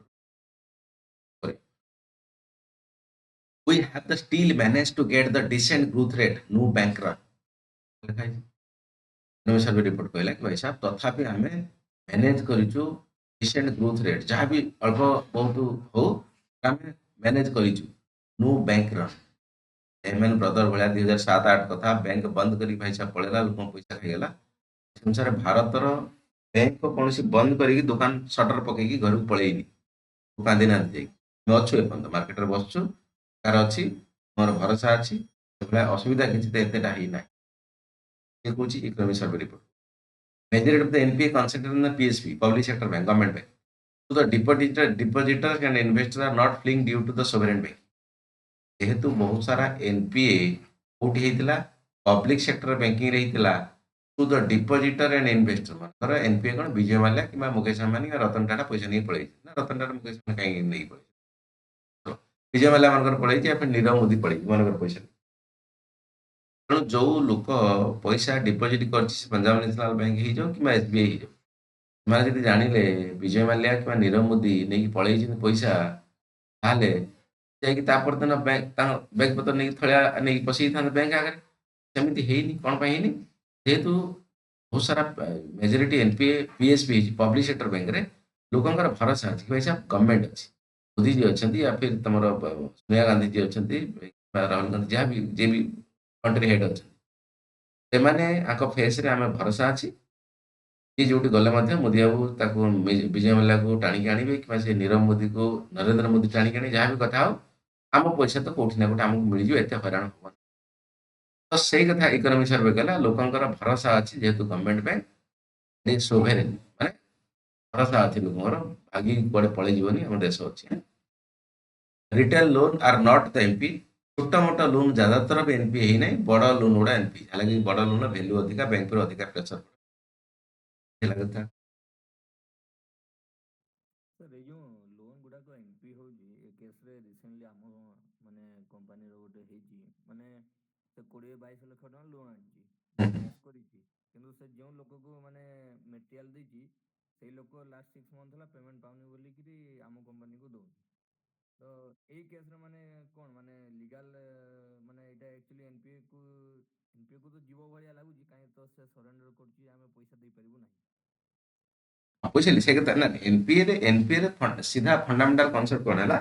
we have the still managed to get the decent growth rate no bank run economic survey report कहला कि भाई साहब तथापि आमे मैनेज करिछु डिसेंट ग्रोथ रेट जहाँ भी अल्प बहुत हो आमे मैनेज करिछु नो बैंक रन एमएन ब्रदर भलिया 2007-8 कथा बैंक बंद करी भाई साहब पळेला लोक पैसा खाइगला संसार भारत रो बैंक को कोनसी बंद करी दुकान शटर पकेकी घर को पळेइनी दुकान दिन आनते मैं अच्छु एपन मार्केट रे बसछु कार अछि मोर भरोसा अछि असुविधा किछि ते एतेटा ही ना ये कुछ economic survey report majority of the NPA concentrated in the PSB public sector bank government bank So the depositors and investors are not fleeing due to the sovereign bank. ଯେହେତୁ ବହୁତ ସାରା ଏନପିଏ କୋଉଠି ହେଇଥିଲା ପବ୍ଲିକ ସେକ୍ଟର ବ୍ୟାଙ୍କିଂ ରେ ହେଇଥିଲା to the ଡିପୋଜିଟର and investor ମାନଙ୍କର NPA କଣ ବିଜୟ ମାଲ୍ୟା କିମ୍ବା ମୁକେଶ ଅମ୍ବାନୀ କିମ୍ବା ରତନ ଟାଟା ପଇସା ନେଇ ପଳେଇଛି ନା ରତନ ଟାଟା ମୁକେଶ ଅମ୍ବାନୀ କାହିଁକି ନେଇ ପଳେଇଛି ବିଜୟ ମାଲ୍ୟା ମାନଙ୍କର ପଳେଇଛି या फिर ନୀରବ ମୋଦି ପଳେଇଛି ମାନଙ୍କର ପଇସା ତେଣୁ ଯୋଉ ଲୋକ ପଇସା ଡିପୋଜିଟ କରିଛି ସେ ପଞ୍ଜାବ ନ୍ୟାସନାଲ ବ୍ୟାଙ୍କ ହେଇଯାଉ କିମ୍ବା ଏସବିଆଇ ହେଇଯାଉ ସେମାନେ ଯଦି ଜାଣିଲେ ବିଜୟ ମାଲ୍ୟା କିମ୍ବା ନୀରବ ମୋଦି ନେଇକି ପଳେଇଛନ୍ତି ପଇସା ତାହେଲେ ଯାଇକି ତା ପରଦିନ ବ୍ୟାଙ୍କ ତାଙ୍କ ବ୍ୟାଙ୍କ ପତ୍ର ନେଇକି ଥଳିଆ ନେଇକି ବସେଇଥାନ୍ତେ ବ୍ୟାଙ୍କ ଆଗରେ ସେମିତି ହେଇନି କଣ ପାଇଁ ହେଇନି ଯେହେତୁ ବହୁତ ସାରା ମେଜରିଟି ଏନପିଏ ପିଏସବି ହେଇଛି ପବ୍ଲିକ ସେକ୍ଟର ବ୍ୟାଙ୍କରେ ଲୋକଙ୍କର ଭରସା ଅଛି କି ପଇସା ଗଭର୍ଣ୍ଣମେଣ୍ଟ ଅଛି ମୋଦି जी ଅଛନ୍ତି या फिर ତମର ସୋନିଆ ଗାନ୍ଧୀ जी ଅଛନ୍ତି ବା ରାହୁଲ ଗାନ୍ଧୀ ଯାହା ବି ଯିଏ ବି କଣ୍ଟ୍ରି ହେଡ୍ ଅଛନ୍ତି ସେମାନେ ଆଙ୍କ ଫେସରେ ଆମେ ଭରସା ଅଛି ଯିଏ ଯୋଉଠି ଗଲେ ମଧ୍ୟ ମୋଦି ବାବୁ ତାକୁ ବିଜୟ ମାଲ୍ୟାକୁ ଟାଣିକି ଆଣିବେ କିମ୍ବା ସେ ନୀରବ ମୋଦିକୁ ନରେନ୍ଦ୍ର ମୋଦି ଟାଣିକି ଆଣି ଯାହା ବି କଥା ହଉ ଆମ ପଇସା ତ କୋଉଠି ନା କୋଉଠି ଆମକୁ ମିଳିଯିବ ଏତେ ହଇରାଣ ହବନି ତ ସେଇ କଥା ଇକୋନୋମି ସର୍ଭେ କଲା ଲୋକଙ୍କର ଭରସା ଅଛି ଯେହେତୁ ଗଭର୍ଣ୍ଣମେଣ୍ଟ ବ୍ୟାଙ୍କ ସୋଭେରେନ୍ ମାନେ ଭରସା ଅଛି ଲୋକଙ୍କର ଆଗି କୁଆଡେ ପଳେଇ ଯିବନି ଆମ ଦେଶ ଅଛି retail loan are not the NPA छोटा मोटा लोन ज्यादातर भी एनपी ही नहीं बड़ा लोन गुड़ा एनपी हालांकि बड़ा लोन वैल्यू अधिका बैंक पर अधिका प्रेशर लगता
सर ये जो लोन गुड़ाक एनपी होउची ए केस रे रिसेंटली आम माने कंपनी रो गोटे हेची माने से 20-22 लाख टका लोन आनची बिजनेस करिची किंतु से जो लोक को माने मटेरियल देची से लोक लास्ट 6 मंथ ला पेमेंट पाउनी बोली कि आम कंपनी को दो तो এই কেস রে মানে কোন মানে লিগাল মানে এটা एक्चुअली एनपीए को तो जीव भलिया लागुची काहे तो से सरेंडर करची आमे पैसा दे परिबु नाही
ବୁଝିଲି ସେ କଥା ନା ଏନପିଏ ରେ ସିଧା ଫଣ୍ଡାମେଣ୍ଟାଲ କନସେପ୍ଟ କଣ ହେଲା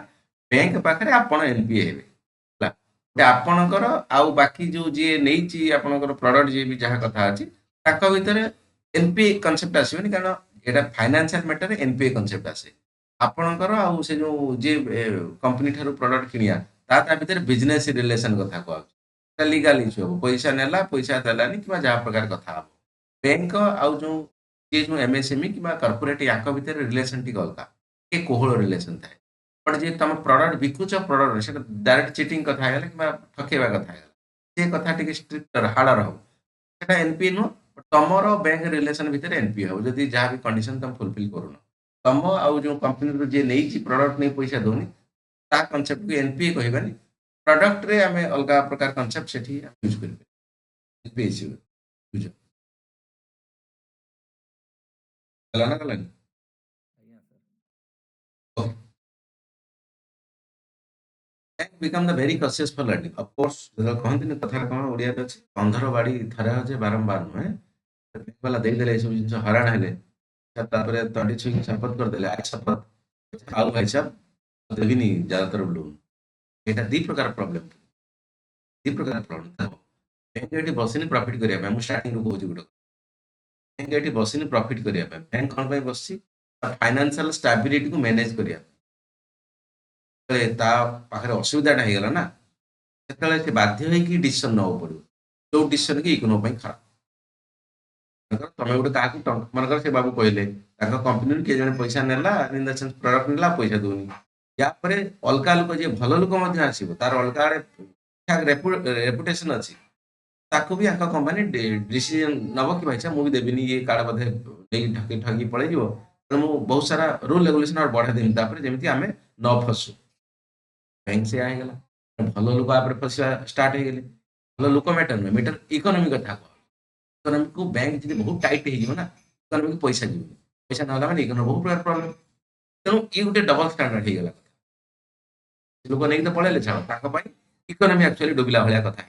ବ୍ୟାଙ୍କ ପାଖରେ ଆପଣ ଏନପିଏ ହେବେ ହେଲା ଯେ ଆପଣଙ୍କର ଆଉ ବାକି ଯୋଉ ଯିଏ ନେଇଛି ଆପଣଙ୍କର ପ୍ରଡକ୍ଟ ଯିଏ ବି ଯାହା କଥା ଅଛି ତାଙ୍କ ଭିତରେ ଏନପିଏ କନସେପ୍ଟ ଆସିବନି କାରଣ ଏଟା ଫାଇନାନ୍ସିଆଲ ମ୍ୟାଟରରେ ଏନପିଏ କନସେପ୍ଟ ଆସେ ଆପଣଙ୍କର ଆଉ ସେ ଯୋଉ ଯିଏ କମ୍ପାନୀ ଠାରୁ ପ୍ରଡକ୍ଟ କିଣିବା ତା ଭିତରେ ବିଜନେସ ରିଲେସନ କଥା କୁହାଯାଉଛି ଲିଗାଲ ଇସ୍ୟୁ ହବ ପଇସା ନେଲା ପଇସା ଦେଲାନି କିମ୍ବା ଯାହା ପ୍ରକାର କଥା ହବ ବ୍ୟାଙ୍କ ଆଉ ଯୋଉ ये जो एमएसएमई कि कॉर्पोरेट याक भितर रिलेशन टी अलग ये कोहल रिलेशन थाए बट जे तुम प्रोडक्ट बिकुच प्रोडक्ट से डायरेक्ट चिटिंग कथा है कि ठकेबा कथा है से कथा टी स्ट्रिक्ट हार्डर हो सेटा एनपीए नुह तुमर बैंक रिलेशन भितर एनपीए हो जदि जहाँ भी कंडीशन तुम फुलफिल करून तुम आउ जो कंपनी जे नहीं प्रोडक्ट नहीं पैसा दौनी ता कनसेप्ट को एनपीए कहबानी प्रोडक्ट रे आमे अलग प्रकार कनसेप्ट सेठी यूज करिवे एनपीए यूज कला ना कलानी
ଆଜ୍ଞା sir
bank become the very cautious for lending. Of course, कहते कथा कौन ओडिया अच्छे अंधर बाड़ी थरा जे बारंबार नुहे बैंक वाला देदेले ए सब जिन हराण हेले तापर तंडी छुई शपथ करदेले आज शपथ आउ हिसाब देविनी ज्यादातर लोन एटा दी प्रकार प्रॉब्लम बैंक एटी बसिनी प्रॉफिट करिया पे हम स्टार्टिंग रू कहूची गुड बैंक एटी बसिनी प्रॉफिट करिया पे बैंक कोन पे बससी फाइनेंशियल स्टेबिलिटी को मैनेज करिया ତା ପାଖରେ ଅସୁବିଧାଟା ହେଇଗଲା ନା ସେତେବେଳେ ସେ ବାଧ୍ୟ ହେଇକି ଡିସିସନ ନେବାକୁ ପଡିବ ଯୋଉ ଡିସିସନ କି ଇକୋନୋମି ପାଇଁ ଖରାପ ତମେ ଗୋଟେ କାହାକୁ ମନେକର ସେ ବାବୁ କହିଲେ ତାଙ୍କ କମ୍ପାନୀରୁ କିଏ ଜଣେ ପଇସା ନେଲା ପ୍ରଡକ୍ଟ ନେଲା ପଇସା ଦଉନି ୟା ପରେ ଅଲଗା ଲୋକ ଯିଏ ଭଲ ଲୋକ ମଧ୍ୟ ଆସିବ ତାର ଅଲଗା ଆଡେ ରେପୁଟେସନ ଅଛି ତାକୁ ବି ଆଙ୍କ କମ୍ପାନୀ ଡିସିଜନ ନବ କି ଭାଇସା ମୁଁ ବି ଦେବିନି ଇଏ କାର୍ଡ ବୋଧେ ନେଇକି ଠକି ପଳେଇଯିବ ତେଣୁ ମୁଁ ବହୁତ ସାରା ରୁଲ ରେଗୁଲେସନ ବଢେଇ ଦେବି ତାପରେ ଯେମିତି ଆମେ ନ ଫସୁ बैंक से आएगा भल लोक आप फसवा स्टार्ट हो गले भल लोक मैटर नुहे मैटर इकोनोमी कथा कह इकोनोमी को बैंक जी बहुत टाइट हो ना इकोनोमी को पैसा जीवन पैसा ना मैंने इकोनोमी बहुत प्रकार प्रोब्लेम तेणु ये गोटे डबल स्टांडार्ड हो गला कथा लोक नहीं तो पड़े छाड़ इकोनोमी एक्चुअली डुबिला भाया कथा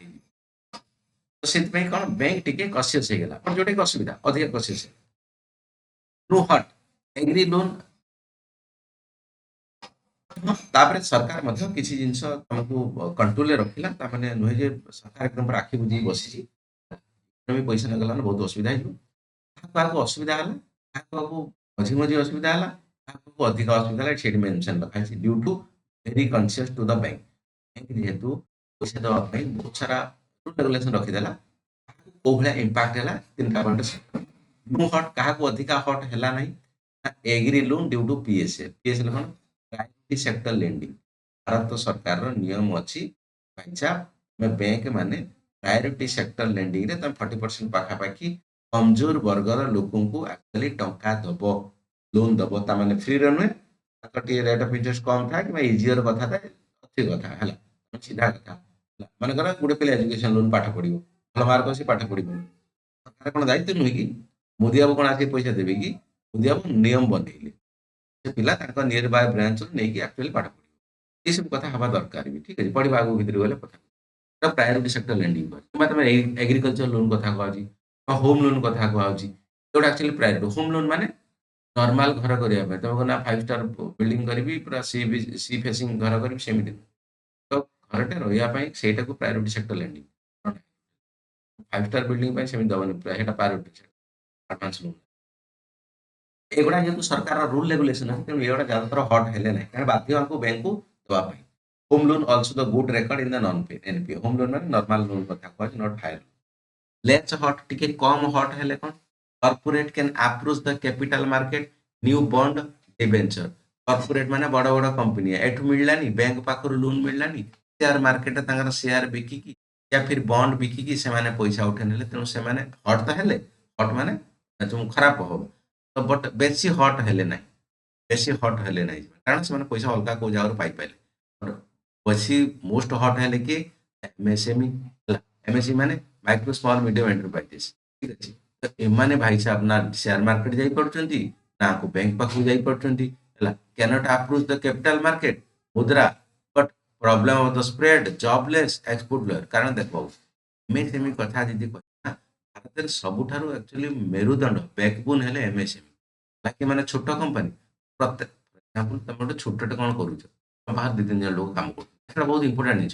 तो से कौन बैंक टी कसियस हो गला जोटा कि असुविधा अधिक कसियस नो हट एग्री लोन तापर सरकार मध्य किसी जिनस तुमको कंट्रोल रखिला ताने नुहे जे सरकार एकदम आखि बुझी बसी पैसा नगला बहुत असुविधा हो असुविधा है मझी मझी असुविधा है अधिक असुविधा है मेंशन रखा है due to very conscious to the bank bank जेहेतु पैसा देवाई बहुत सारा रूल रेगुलेशन रखीदेला कौ भाया इंपैक्ट है 3टा पॉइंट नो हट क्या अधिका हट है ना agri loan due to PSA PSA कौन प्राइवेट सेक्टर लेंडिंग भारत सरकार नियम अच्छी पैसा बैंक माने प्रायोरिटी सेक्टर लेंडिंग रे तुम 40% पाखापाखि कमजोर वर्गर लोक एक्चुअली टंका दब लोन दब ता माने फ्री रे नुहे रेट ऑफ इंटरेस्ट कम था कि इजियर कथा था अच्छी कथा है सीधा कथा मन कर गोटे पिला एजुकेशन लोन पाठ पढ़ो भल मार्क अच्छी पाठ पढ़ सरकार कौन दायित्व नुहे कि मोदी बाबू कौन आके पैसा देवे कि मोदी बाबू नियम बनइले से पिला नियर बाय ब्रांच नहीं एक्चुअली पाठ पढ़ो ये सब कथा हवा दरकार भी ठीक है पढ़ा आगे भीतर गले कथा प्रायोरिटी सेक्टर लेंडिंग तुम एग्रीकल्चर लोन कथा कह होम लोन कथा कहुच्छी जोटा एक्चुअली प्रायोरिटी होम लोन माने नॉर्मल घर करने तुम ना 5 स्टार बिल्डिंग करी पूरा सी फेसिंग घर करी सेमती तो घरटे रही से priority sector lending 5 star building सेमती दबनी पूरा प्रायोरिटी एडवांस लोन एगुड़ा जेहतु सरकार रूल रेगुलेशन है तेणु एगुड़ा ज्यादातर हट हेले ना कारण बाध्य हमको बैंक को दवाई home loan also the good record in the non पे एनपीए होम लोन माने नॉर्मल लोन कथा कहछि नॉट फायर लेट्स हट टिके कम हट हेले कोन corporate can approach the capital market new bond debenture corporate माने बड़ बड़ कंपनी एठु मिललानी बैंक पाखर लोन मिललानी शेयर मार्केट तांगर शेयर बिकिकी या फिर बॉन्ड बिकिकी से माने पैसा उठे नेले तेणु से माने हट तो हेले हट माने जो खराब हो तो बट बेसी हट हेले ना बेसी हट हेले ना कारण से पैसा अलग को जगह पाई पाइले बेसी मोस्ट हट हेले कि एमएसएमई एमएसएमई माने माइक्रो स्मॉल मीडियम एंटरप्राइजेस ठीक अच्छे तो एमाने भाई साहब ना शेयर मार्केट जाई पड़ुचंती ना को बैंक पाखु जाई पड़ुचंती cannot approach the capital market Mudra but problem of the spread jobless export lower कारण देखो एमएसएमई कथा दीदी कहना भारत सबुठारु एक्चुअली मेरुदंड बैकबोन हेले एमएसएमई बाकी माने छोट कंपनी प्रत्येक एग्जांपल तुम गोटे छोटे कौन करूछ बाहर 2-3 जन लोग काम कर बहुत इंपोर्टेंट जिन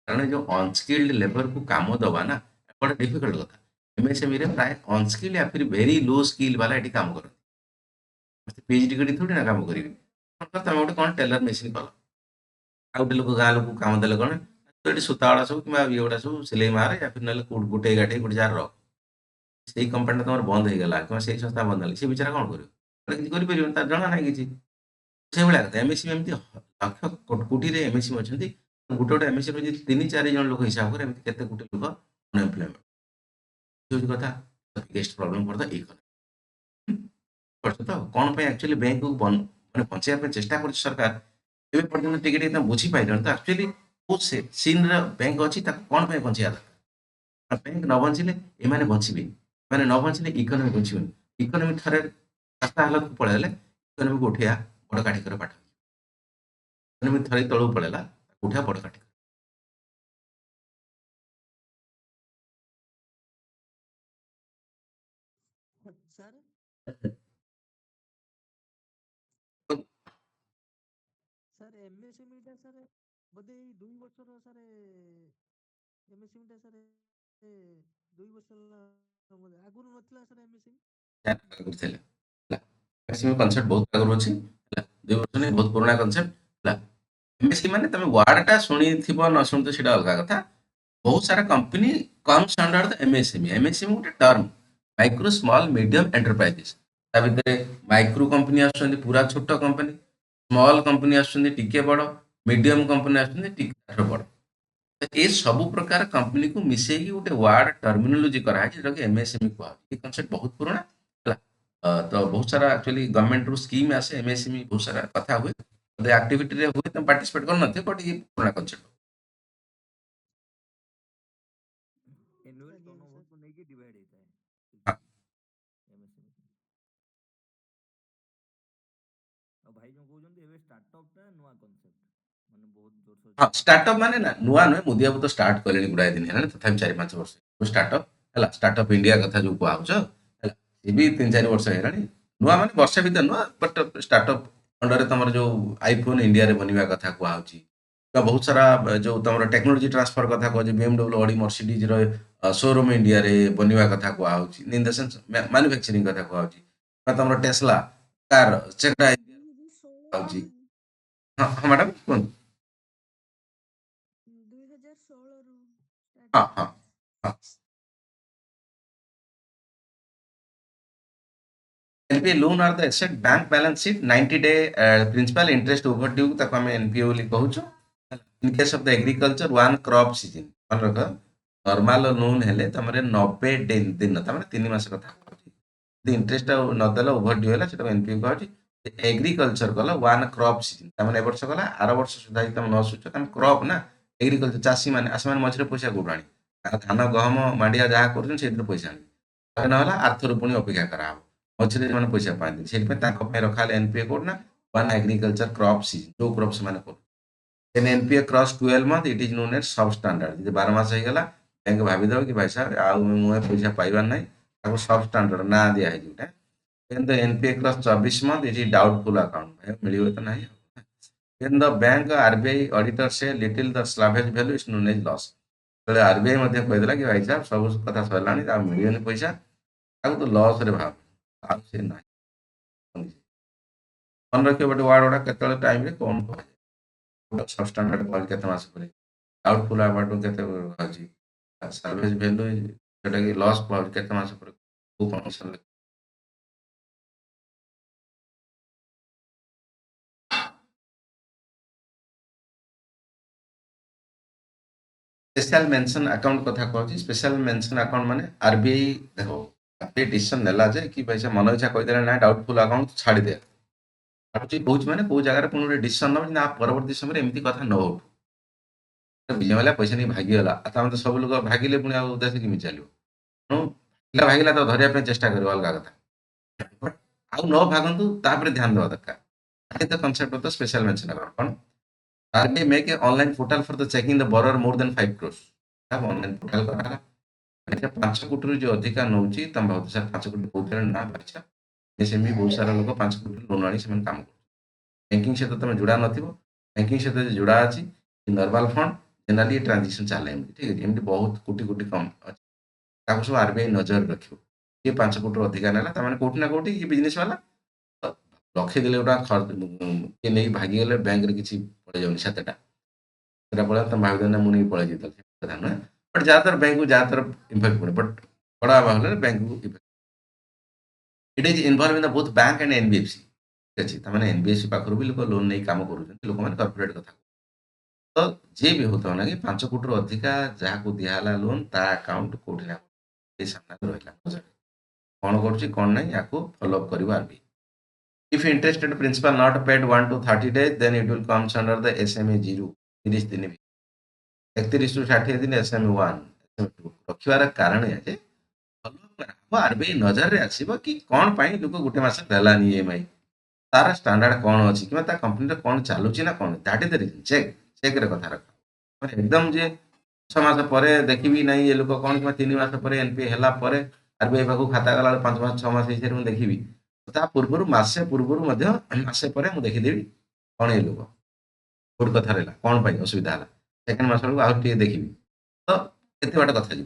कारण जो अनस्किल्ड लेबर को काम दवा ना बड़ा डिफिकल्ट कथा एमएसएमई रे प्राय अनस्किल्ड या फिर वेरी लो स्किल वाला एटी काम करते पीएचडी करी थोड़ी ना काम करेंगे तुम गोटे कौन टेलर मेसीन कल आ गोटे लोक गाँ लोक काम देले कौन तो ये सूताड़ा सब कि ये गुड़ा सब सिलाई मारे या फिर ना गोटे गाठे गोटे जार रख से कंपानी तुम बंद हो गला कि से संस्था बंद है सी बेचारा कौन कर तार जना ना कि से भाया कथा एमएसएमई एमती लक्ष कोटी एमएसएमई अच्छा गोटे गोटे एमएसएमई जी 3-4 जन लोक हिसाब कर एमती केते गोटे लोक अनएम्प्लॉयमेंट ये कथा biggest problem for the economy तो कौन पे एक्चुअली बैंक को माने बचाइया पे चेष्टा कर सरकार एबे पर्यंत टिके टिके बुझी पाइलन तो एक्चुअली बहुत से सीन रे बैंक अछि ताको कौन पे बचाइया बैंक न बचिले एमाने बचिबे माने न बचिले इकोनॉमी बचिबे इकोनॉमी थरे रास्ता हालत पळेले इकोनॉमी को उठिया बड़ काठी कर पाठ इकोनॉमी थरे तळु पळेला उठिया बड़ काठी
सर सर एमएसएमई टा सर बोधे 2 ବର୍ଷର सर एमएसएमई टा सर 2 ବର୍ଷ बोधे आगुरु नथिला सर एमएसएमई
करथिले मैक्सिमम कॉन्सेप्ट बहुत आगु अछि 2 वर्ष नहीं बहुत पुराना कॉन्सेप्ट एमएससी माने तमे वर्ड टा सुनी थिबो न सुनतो सेटा अलग कथा बहुत सारा company comes under the MSME MSME गोटे term micro small medium enterprises ता भितरे माइक्रो कंपनी आछन पूरा छोट कंपनी स्मॉल कंपनी आछन टिके बड़ मीडियम कंपनी आछन टिके बड़ ये सब प्रकार कंपनी को मिसेकी गोटे वर्ड टर्मिनोलॉजी करा है जो कि एमएसएमई को ये कांसेप्ट बहुत पुराना है तो बहुत सारा एक्चुअली गवर्नमेंट रू स्कीम आसे एमएसएमई बहुत सारा कथा हुए एक्टिविटी रे हुए तुम पार्टिसिपेट कर नथे बट ये पुराना कांसेप्ट
एनुअल
ଆଜ୍ଞା ଆଜ୍ଞା
टर्नओवर
सर
को लेके डिवाइड होता है
हाँ
एमएसएमई और भाई जो कहउछन एबे स्टार्टअप टा नुआ कांसेप्ट माने बहुत जोर से
हाँ
चलुची
स्टार्टअप माने ना नुआ नुहे मोदी बाबू तो स्टार्ट कले गुड़ाए दिन है तथा 4-5 वर्ष स्टार्टअप है स्टार्टअप इंडिया कथा जो कहछ ये भी 3-4 वर्ष है नुआ माने वर्ष भीतर नुआ बट स्टार्टअप अंडर तुम जो आईफोन इंडिया रे बनवा कथा कहछ बहुत सारा जो तुम टेक्नोलोजी ट्रांसफर कथा कह BMW Audi Mercedes showroom India रे बनवा कथा कहछ इन द सेंस मैन्युफैक्चरिंग कथा कहछ तुम टेस्ला कार सेटा
2016 ରୁ
हाँ हाँ मैडम कौन
2016 ରୁ
हाँ
ଷ୍ଟାର୍ଟ
हाँ
ହେଇଛି।
हाँ NPA loan are the asset bank balance sheet 90 day principal interest overdue ताको हम एनपीए बोली कहूछु in case of the agriculture one crop season मन रख नॉर्मल लोन हेले तमरे 90 दिन तमरे 3 मास कथा कहूची इंटरेस्ट न देला ओवर ड्यू हैला सेटा एनपीए कहूची एग्रीकल्चर गला वन क्रॉप सीजन तमने ए वर्ष गला आर वर्ष सुधा तम न सुच तम क्रॉप ना एग्रीकल्चर चासी माने आसमान मझरे पैसा गुडाणी धान गहम मांडिया जहा करछन सेतिर पैसा आनी नहला आर्थर पुणी अपेक्षा करा मझे जो पैसा पाते से रखा एनपीए कोड ना वन एग्रीकल्चर क्रॉप सीजन जो क्रॉप से NPA cross 12 month it is known as substandard जो 12 मास होगा बैंक भाईदेव कि भाई साहब आउ पैसा पाइबार ना सब स्टैंडर्ड ना दिखाई जोटा NPA cross 24 month it is doubtful account मिले तो ना When the bank RBI auditor say little the salvage value is known as loss. तो आरबीआई मध्य कहदेला कि भाई साहब सब कथा सरलानी आ मिलियन पैसा आ तो लॉस रे भाव आ से ना मन रखियो बटे वार्ड ओडा केतले टाइम रे कोन सब स्टैंडर्ड कॉल केते मास परे डाउटफुल अबाउट केते अछि सर्विस वैल्यू जेटा कि लॉस पर केते मास परे को फंक्शन स्पेशल मेंशन अकाउंट कथा कहछि स्पेशल मेंशन अकाउंट माने आरबीआई देखो आरबीआई डिसीजन नेला जे कि पैसा मन इच्छा कहि देला ना डाउटफुल अकाउंट छाड़ी दे आछि बहुत माने को जगह रे पुनी डिसीजन न ना परवर्ती समय एमती कथा न हो बिजनेला पैसा नहीं भागी गला आता तो सब लोग भागिले पुनी आ उद्देश्य कि चलियो नो पिला भागिला तो धरिया पे चेष्टा करियो अलगा कथा बट आउ न भागंतु तापर ध्यान देवा दरकार that the concept of the special mention account cone RBI make an online portal for the checking the borrower more than 5 crores. अब ऑनलाइन पोर्टल करा अच्छा 5 कोटी जो अधिका नौची तम बहुत सारा 5 कोटी बहुत ना अच्छा जैसे भी बहुत सारा लोग 5 कोटी लोन आनी से काम बैंकिंग से तो तुम जुड़ा नथिबो बैंकिंग से तो जुड़ा अछि नॉर्मल फंड जनरली ट्रांजैक्शन चले ठीक है एमती बहुत कोटी कोटी कम अछि ताको सब आरबीआई नजर रखियो ये 5 कोटी अधिका नेला त माने कोटी ना कोटी ये बिजनेस वाला लक्षे देले गोटा खर्च के नहीं भागी गले बैंक रे किछि पड़े जाउनी सातटा ସେଟା ପଳେଇଲା ତମ ଭାବିଦେଲେ ମୁଁ ନେଇକି ପଳେଇ ଯାଇଥିଲି କଥା ନୁହେଁ ବଟ୍ ଯାହାଦ୍ୱାରା ବ୍ୟାଙ୍କକୁ ଯାହାଦ୍ୱାରା ଇମ୍ପାକ୍ଟ ପଡ଼େ ବଟ୍ ବଡ଼ ହେବା ହେଲେ ବ୍ୟାଙ୍କକୁ impact it is involve in the both bank and NBFC ଠିକ୍ ଅଛି ତାମାନେ ଏନବିଏଫସି ପାଖରୁ ବି ଲୋକ ଲୋନ୍ ନେଇ କାମ କରୁଛନ୍ତି ଲୋକମାନେ କର୍ପୋରେଟ୍ କଥା ତ ଯିଏ ବି ହଉଥିବ ନା କି 5 କୋଟିରୁ ଅଧିକା ଯାହାକୁ ଦିଆହେଲା ଲୋନ୍ ତା ଆକାଉଣ୍ଟ କୋଉଠି ନା କୋଉଠି ସାମ୍ନାରେ ରହିଲା କ'ଣ କରୁଛି କ'ଣ ନାହିଁ ୟାକୁ ଫଲୋ ଅପ୍ କରିବ RBI If interested principal not paid 1 to 30 days, then it will comes under the SMA 0. 30 दिन भी 31 to 60 दिन SMA 1, SMA 2 रखिवार कारण है जे आरबीआई नजर रे आसीबो कि कोन पाई लोक गुटे मास देलानी ईएमआई तार स्टैंडर्ड कोन अछि कि ता कंपनी रे कोन चालुची ना कोन that is the reason check रे कथा रख माने एकदम जे 6 मास परे देखिबी नहीं ये लोक कोन कि 3 मास परे एनपीए हला परे आरबीआई बाकू खाता गला 5 मास 6 मास हिसाब में देखिबी ता पूर्वरु मासे पूर्वरु मध्य मासे परे मु देखिदेबी कोन ए लोक कोड कथा रहला कोन पाई असुविधा हला सेकंड मास को आउट देखिबी तो केते बाटा कथा जी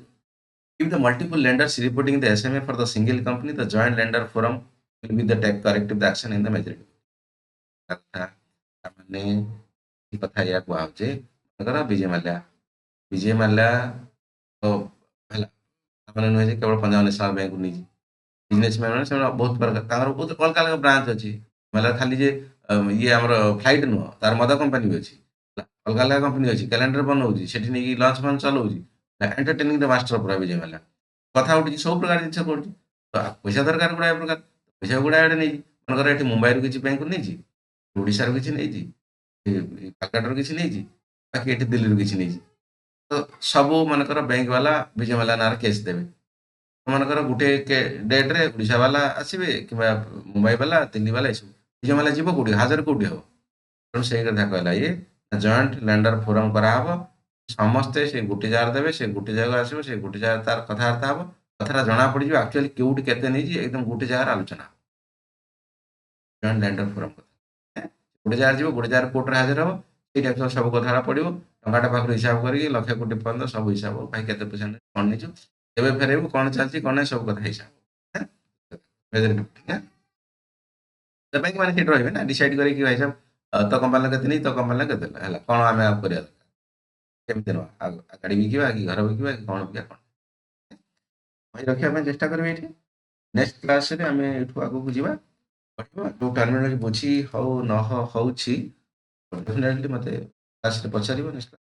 if the multiple lenders reporting the SMA for the single company the joint lender forum will be the take corrective the action in the majority कथा माने ई कथा या को आउचे अगर विजय माल्या तो हला माने न जे केवल पंजाब नेशनल बैंक नि बिजनेसमैन मैंने से बहुत प्रकार बहुत अलग अलग ब्रांच अच्छी मतलब खाली जे ये आमर फ्लाइट नुह तार मद कंपनी भी अच्छी अलग अलग कंपनी अच्छी कैलेंडर बनाऊँगी सेठी नहीं लंच फंच चलाऊँगी एंटरटेनिंग द मास्टर पूरा विजय माल्या कथा उठी सब प्रकार जिन कर पैसा दरकार गुड़ाए प्रकार पैसा गुड़ाए नहीं मनकर ये मुंबई किसी बैंक नहीं ओडार किसी नहीं कलकाटर किसी नहीं बाकी ये दिल्ली किसी नहीं तो सब मनकर बैंक वाला विजय माल्या ना केस देवे मनकर गोटे डेट्रे ओडिशा वाला आसवे कि मुंबई वाला दिल्ली वाला सब विजय माल्या जीव कौटी हाजर कौटी हम तेणु से कथा कहला ये जॉइंट लैंडर फोरम कराहब समस्ते से गोटे जगह देवे से गोटे जगह आसो से गोटे जगह तार कथबार्ता हम कथा जना पड़ एक्चुअली केउटी केते नहीं एकदम गोटे जगह आलोचना जॉइंट लैंडर फोरम कथा गोटे जगह जीव गोटे जगह कोर्ट हाजर हम ये सब कथा पड़ो टाटा पाखर हिसाब कर लक्ष कोटी पर्यटन सब हिसाब भाई केते पैसा कौन नहीं एवं फेरबू कौन चलती कौन सब कथा हिसाब बैंक मैंने सीट रही ना डिसाइड करें भाई साहब तो कंपानी के नहीं तो कंपानी के कौन आम कर केमती नुआ गाड़ी बिकवा कि घर बिकवा कि कौन बिका कौन भाई रखा चेष्टा करेंगे ये ନେକ୍ସଟ କ୍ଲାସରେ ଆମେ ଏଠୁ ଆଗକୁ ଯିବା ପଢିବା ଯୋଉ ଟର୍ମିନୋଲୋଜି ବୁଝି ହଉ ନ ହଉଛି ଡେଫିନେଟଲି ମତେ କ୍ଲାସରେ ପଚାରିବ ନିଶ୍ଚୟ